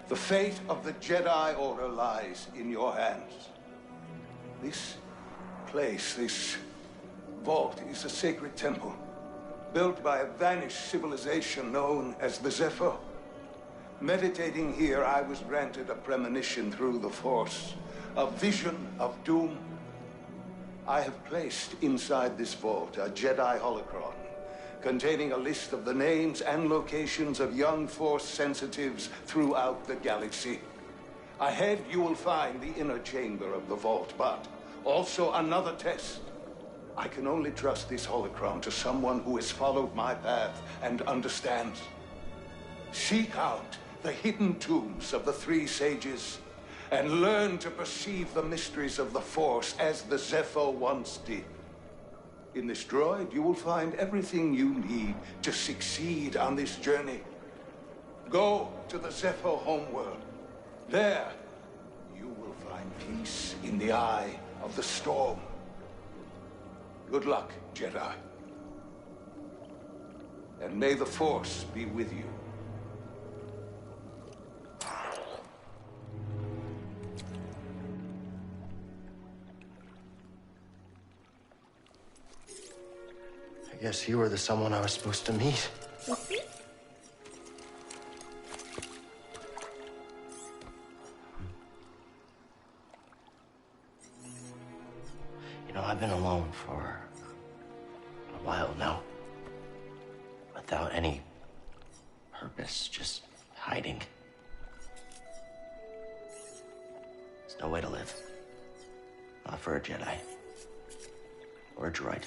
The fate of the Jedi Order lies in your hands. This place, this vault, is a sacred temple, built by a vanished civilization known as the Zepho. Meditating here, I was granted a premonition through the Force, a vision of doom. I have placed inside this vault a Jedi holocron containing a list of the names and locations of young Force sensitives throughout the galaxy. Ahead, you will find the inner chamber of the vault, but also another test. I can only trust this holocron to someone who has followed my path and understands. Seek out the hidden tombs of the three sages and learn to perceive the mysteries of the Force as the Zepho once did. In this droid, you will find everything you need to succeed on this journey. Go to the Zepho homeworld. There, you will find peace in the eye of the storm. Good luck, Jedi. And may the Force be with you. I guess you were the someone I was supposed to meet. know, I've been alone for a while now. Without any purpose, just hiding. There's no way to live. Not for a Jedi. Or a droid.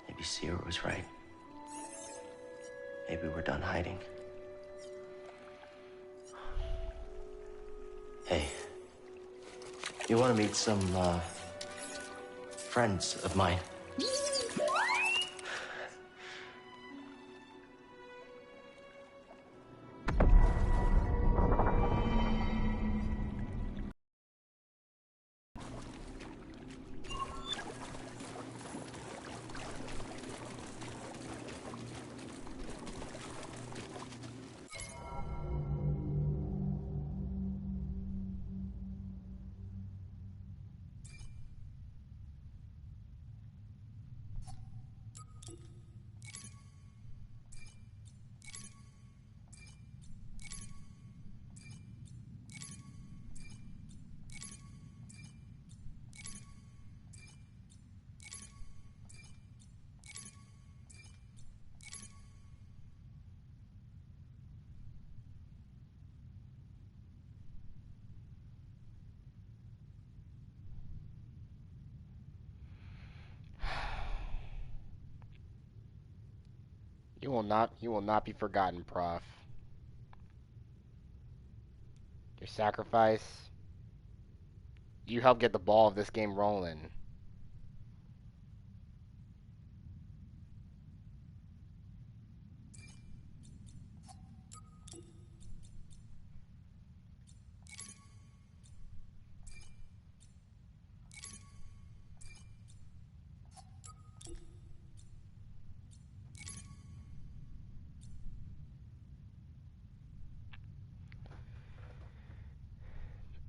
Maybe Sierra was right. Maybe we're done hiding. Hey, you want to meet some, friends of mine? You will not be forgotten, Prof. Your sacrifice. You helped get the ball of this game rolling.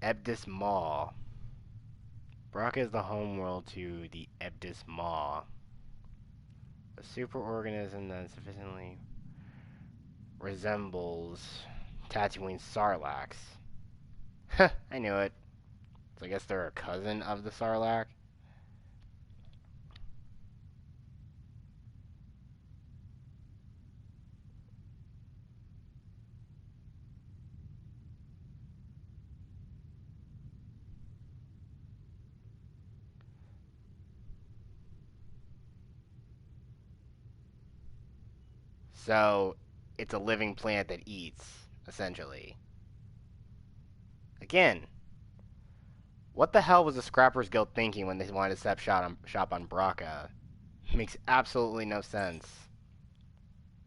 Ebdis Maw. Brock is the homeworld to the Ebdis Maw, a superorganism that sufficiently resembles Tatooine Sarlaccs. I knew it. So I guess they're a cousin of the Sarlacc. So, it's a living plant that eats, essentially. Again, what the hell was the Scrappers Guild thinking when they wanted to set shop on Braca? Makes absolutely no sense.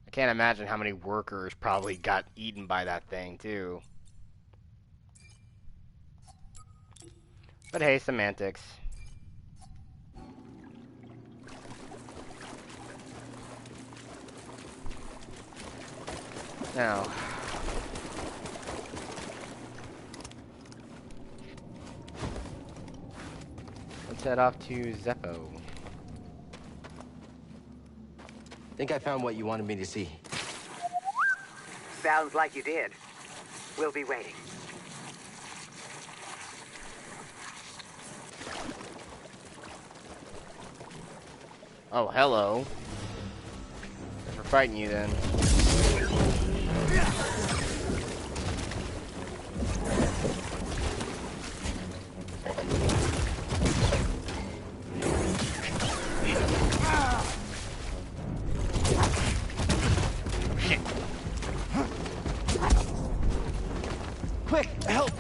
I can't imagine how many workers probably got eaten by that thing, too. But hey, semantics. Now, let's head off to Zeppo. Think I found what you wanted me to see. Sounds like you did. We'll be waiting. Oh, hello. Thanks for fighting you then. Quick, help!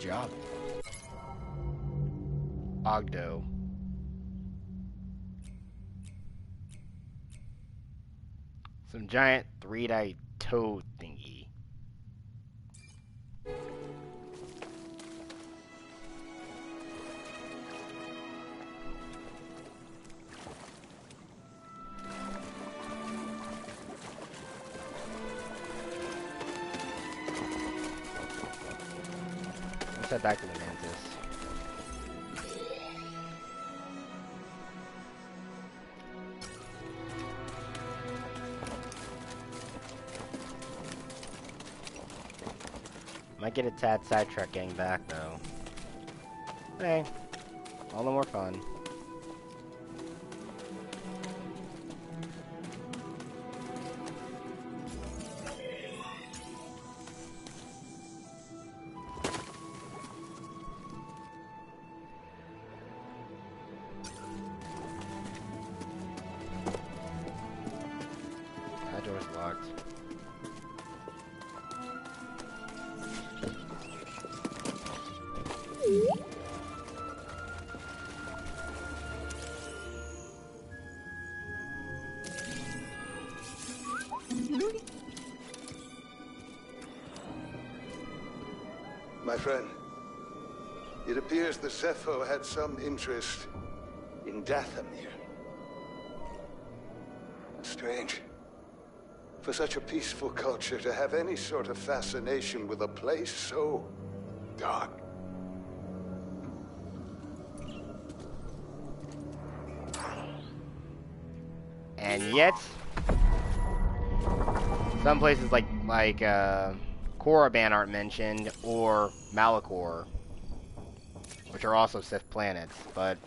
job. Ogdo. Some giant three-eyed toad thingy. Let's head back to the Mantis. Might get a tad sidetracked getting back though. Hey, all the more fun. That door's locked. My friend, it appears the Zepho had some interest in Dathomir. Strange. For such a peaceful culture to have any sort of fascination with a place so dark. And yet, some places like Korriban aren't mentioned, or Malachor, which are also Sith planets. But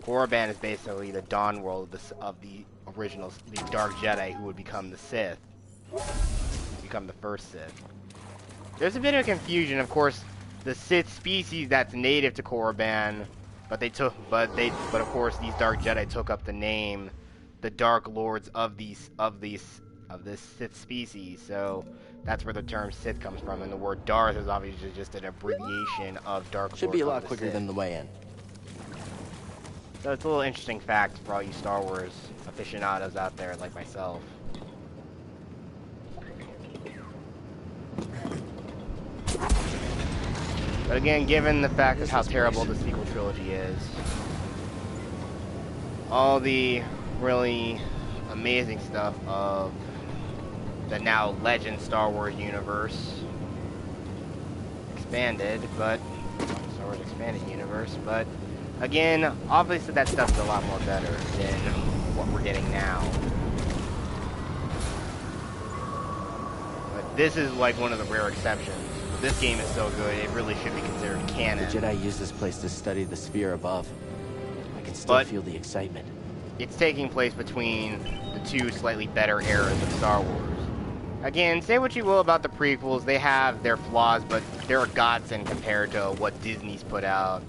Korriban is basically the Dawn world of the original, the Dark Jedi, who would become the Sith, become the first Sith. There's a bit of confusion, of course. The Sith species that's native to Korriban, but of course these Dark Jedi took up the name, the Dark Lords of this Sith species. So that's where the term Sith comes from, and the word Darth is obviously just an abbreviation of Dark Lord. Should be a lot quicker than the way in. So it's a little interesting fact for all you Star Wars aficionados out there like myself. But again, given the fact of how terrible the sequel trilogy is, all the really amazing stuff of the now legend Star Wars universe expanded, but Star Wars expanded universe, but again, obviously that stuff is a lot more better than what we're getting now. But this is like one of the rare exceptions. This game is so good, it really should be considered canon. The Jedi used this place to study the sphere above. I can still feel the excitement. It's taking place between the two slightly better eras of Star Wars. Again, say what you will about the prequels, they have their flaws, but they're a godsend compared to what Disney's put out,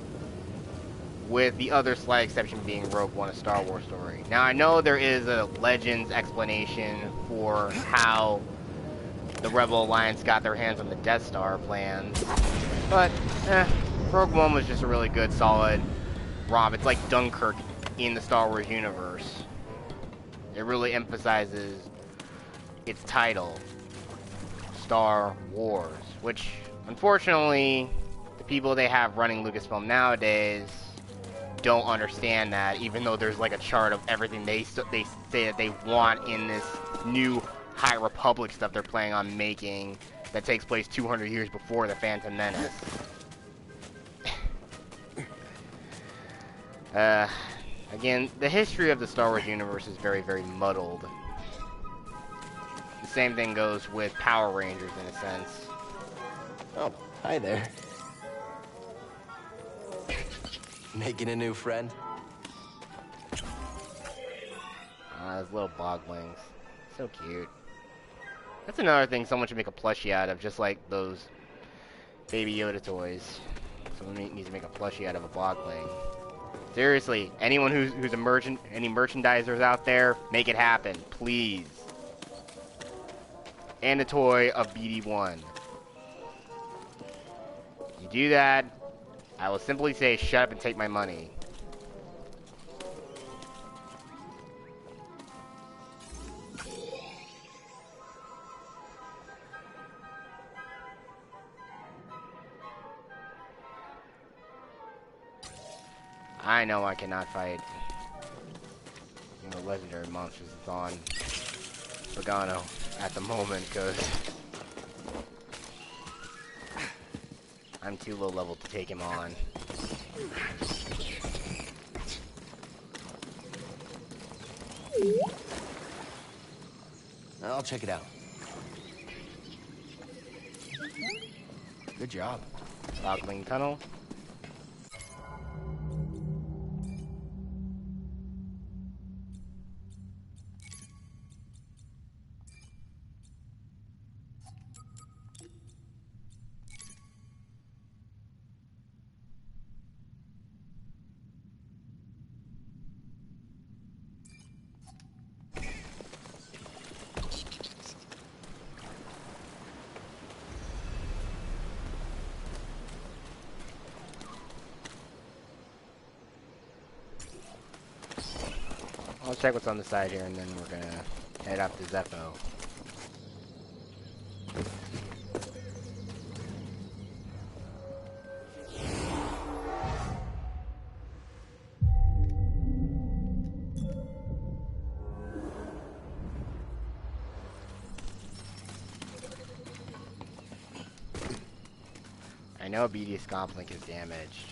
with the other slight exception being Rogue One, a Star Wars story. Now, I know there is a Legends explanation for how the Rebel Alliance got their hands on the Death Star plans, but, Rogue One was just a really good, solid romp. It's like Dunkirk in the Star Wars universe. It really emphasizes its title, Star Wars, which, unfortunately, the people they have running Lucasfilm nowadays don't understand that, even though there's like a chart of everything they say that they want in this new High Republic stuff they're planning on making that takes place 200 years before the Phantom Menace. Again, the history of the Star Wars universe is very, very muddled. The same thing goes with Power Rangers in a sense. Oh, hi there. Making a new friend? Those little boglings. So cute. That's another thing someone should make a plushie out of, just like those Baby Yoda toys. Someone needs to make a plushie out of a bogling. Seriously, anyone who's a merchant, any merchandisers out there, make it happen, please. And a toy of BD1. You do that, I will simply say shut up and take my money. I know I cannot fight the legendary monsters that's on Pagano at the moment, because I'm too low level to take him on. I'll check it out. Good job. Boggling tunnel. I'll check what's on the side here, and then we're gonna head up to Zeppo. I know BD Scomplink is damaged.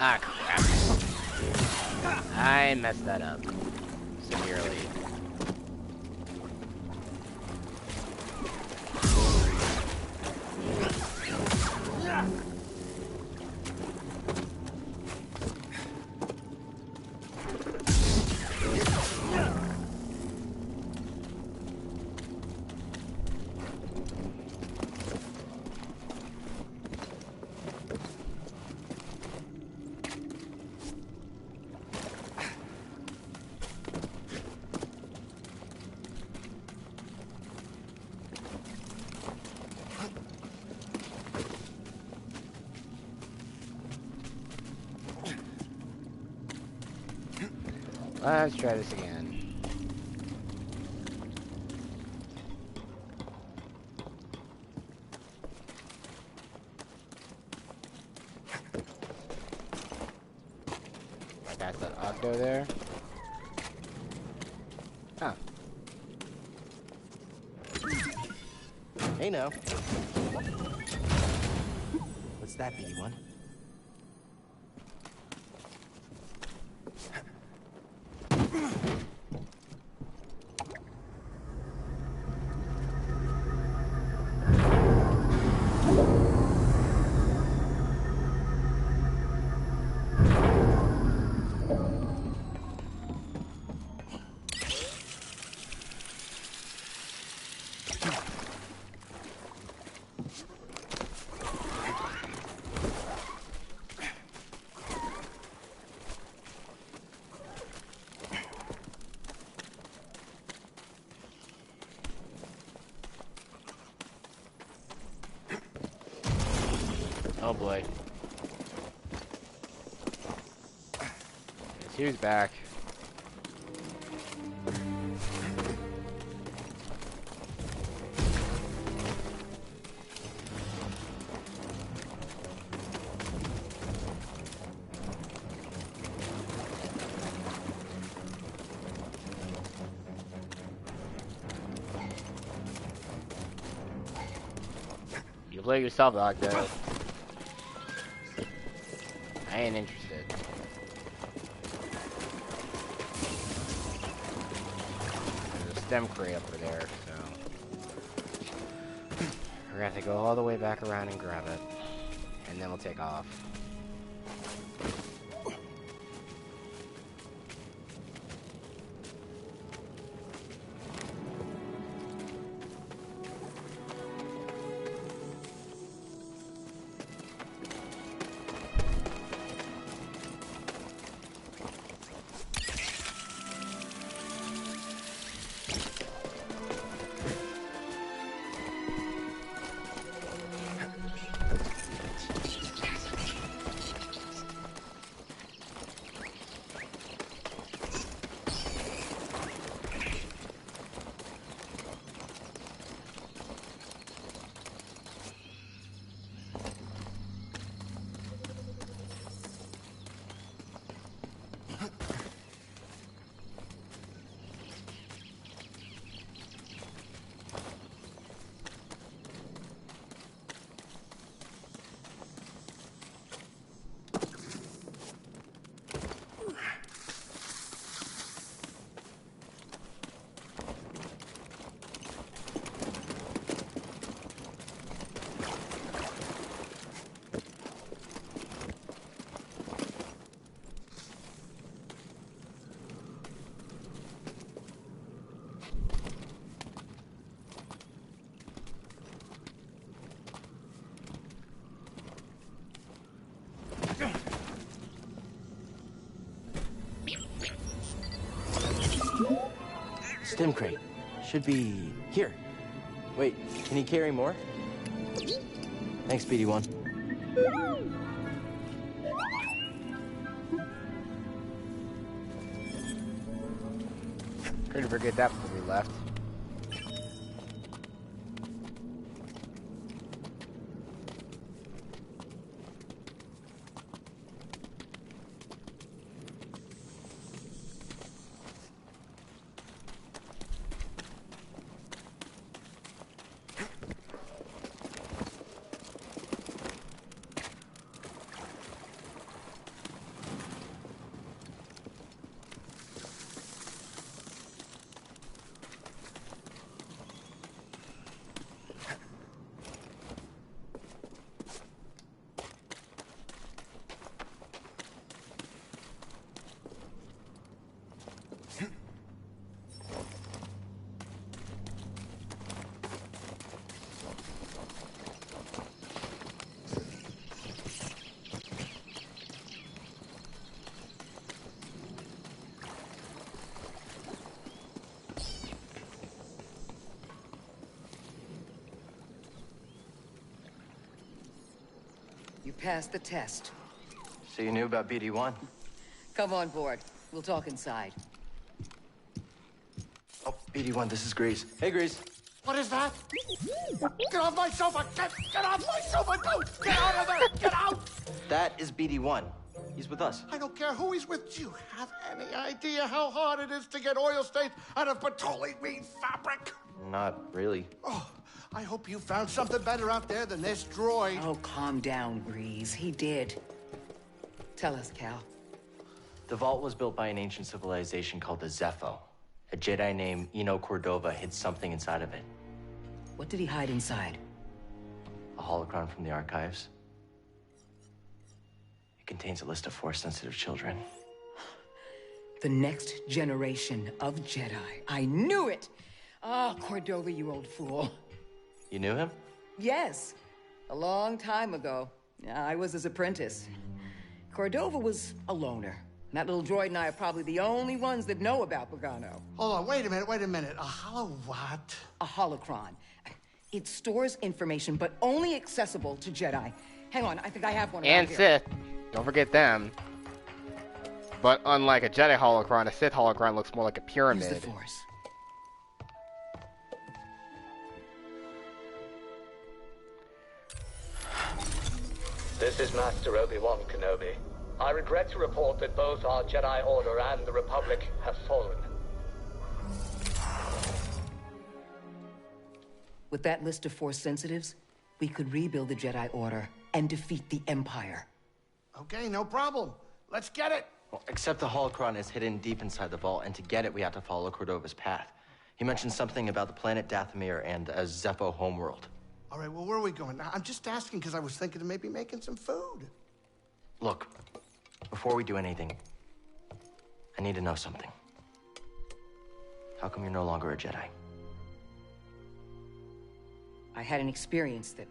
Ah, crap. I messed that up severely. Let's try this again. That's the octo there. Huh. Hey now. What's that, BD1? Oh boy. Guess who's back? You play yourself like that. I ain't interested. There's a stem crate over there, so we're gonna have to go all the way back around and grab it, and then we'll take off. Stem crate. Should be here. Wait, can you carry more? Thanks, BD1. Couldn't forget that before we left. You passed the test. So you knew about BD1? Come on board. We'll talk inside. Oh, BD1, this is Grease. Hey, Grease. What is that? Get off my sofa! Get off my sofa! No! Get out of there! Get out! That is BD1. He's with us. I don't care who he's with. Do you have any idea how hard it is to get oil stains out of petroleum fabric? Not really. Oh, I hope you found something better out there than this droid. Oh, calm down, Breeze. He did. Tell us, Cal. The vault was built by an ancient civilization called the Zepho. A Jedi named Eno Cordova hid something inside of it. What did he hide inside? A holocron from the archives. It contains a list of Force-sensitive children. The next generation of Jedi. I knew it! Ah, Cordova, you old fool. You knew him? Yes. A long time ago. I was his apprentice. Cordova was a loner. That little droid and I are probably the only ones that know about Pagano. Hold on, wait a minute. A holo what? A holocron. It stores information, but only accessible to Jedi. Hang on, I think I have one And right here. Sith. Don't forget them. But unlike a Jedi holocron, a Sith holocron looks more like a pyramid. Use the Force. This is Master Obi-Wan Kenobi. I regret to report that both our Jedi Order and the Republic have fallen. With that list of Force sensitives, we could rebuild the Jedi Order and defeat the Empire. Okay, no problem. Let's get it. Well, except the holocron is hidden deep inside the vault, and to get it, we have to follow Cordova's path. He mentioned something about the planet Dathomir and a Zepho homeworld. All right, well, where are we going? I'm just asking because I was thinking of maybe making some food. Look, before we do anything, I need to know something. How come you're no longer a Jedi? I had an experience that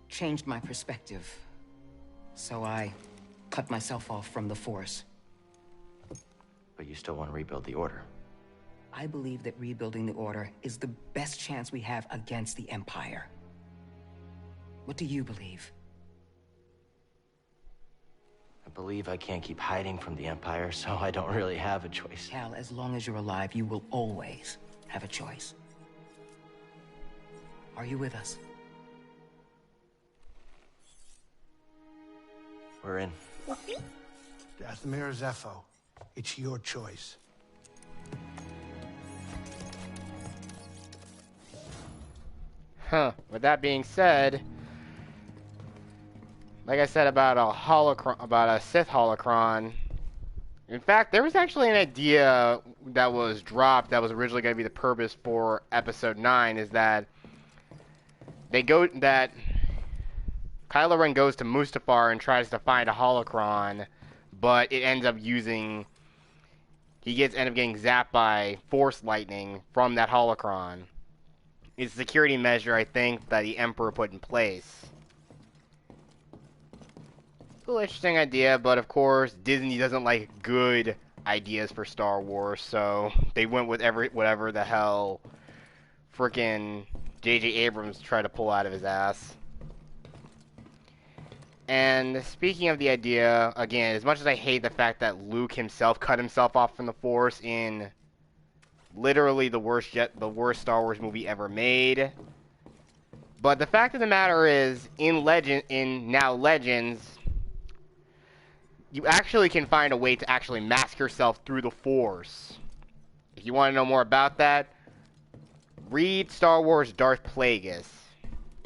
changed my perspective. So I cut myself off from the Force. But you still want to rebuild the Order. I believe that rebuilding the Order is the best chance we have against the Empire. What do you believe? I believe I can't keep hiding from the Empire, so I don't really have a choice. Cal, as long as you're alive, you will always have a choice. Are you with us? We're in. Dathomir or Zepho, it's your choice. Huh. With that being said, like I said about a Sith holocron. In fact, there was actually an idea that was dropped that was originally going to be the purpose for Episode 9. Is that Kylo Ren goes to Mustafar and tries to find a holocron, but it ends up ends up getting zapped by Force lightning from that holocron. It's a security measure, I think, that the Emperor put in place. Cool, interesting idea, but of course, Disney doesn't like good ideas for Star Wars, so they went with whatever the hell frickin' J.J. Abrams tried to pull out of his ass. And speaking of the idea, again, as much as I hate the fact that Luke himself cut himself off from the Force in literally the worst Star Wars movie ever made, but the fact of the matter is, in Legends, you actually can find a way to actually mask yourself through the Force. If you want to know more about that, read Star Wars Darth Plagueis.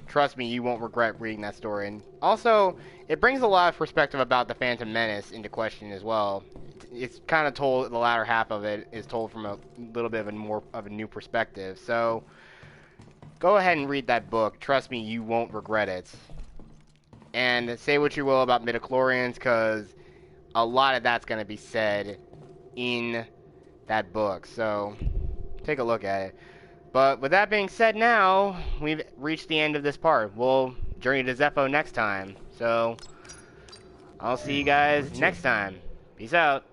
Trust me, you won't regret reading that story. And also, it brings a lot of perspective about the Phantom Menace into question as well. It's kind of told, the latter half of it is told from a little bit of a new perspective. So, go ahead and read that book. Trust me, you won't regret it. And say what you will about midichlorians, because a lot of that's going to be said in that book. So, take a look at it. But with that being said, now we've reached the end of this part. We'll journey to Zepho next time. So, I'll see you guys next time. Peace out.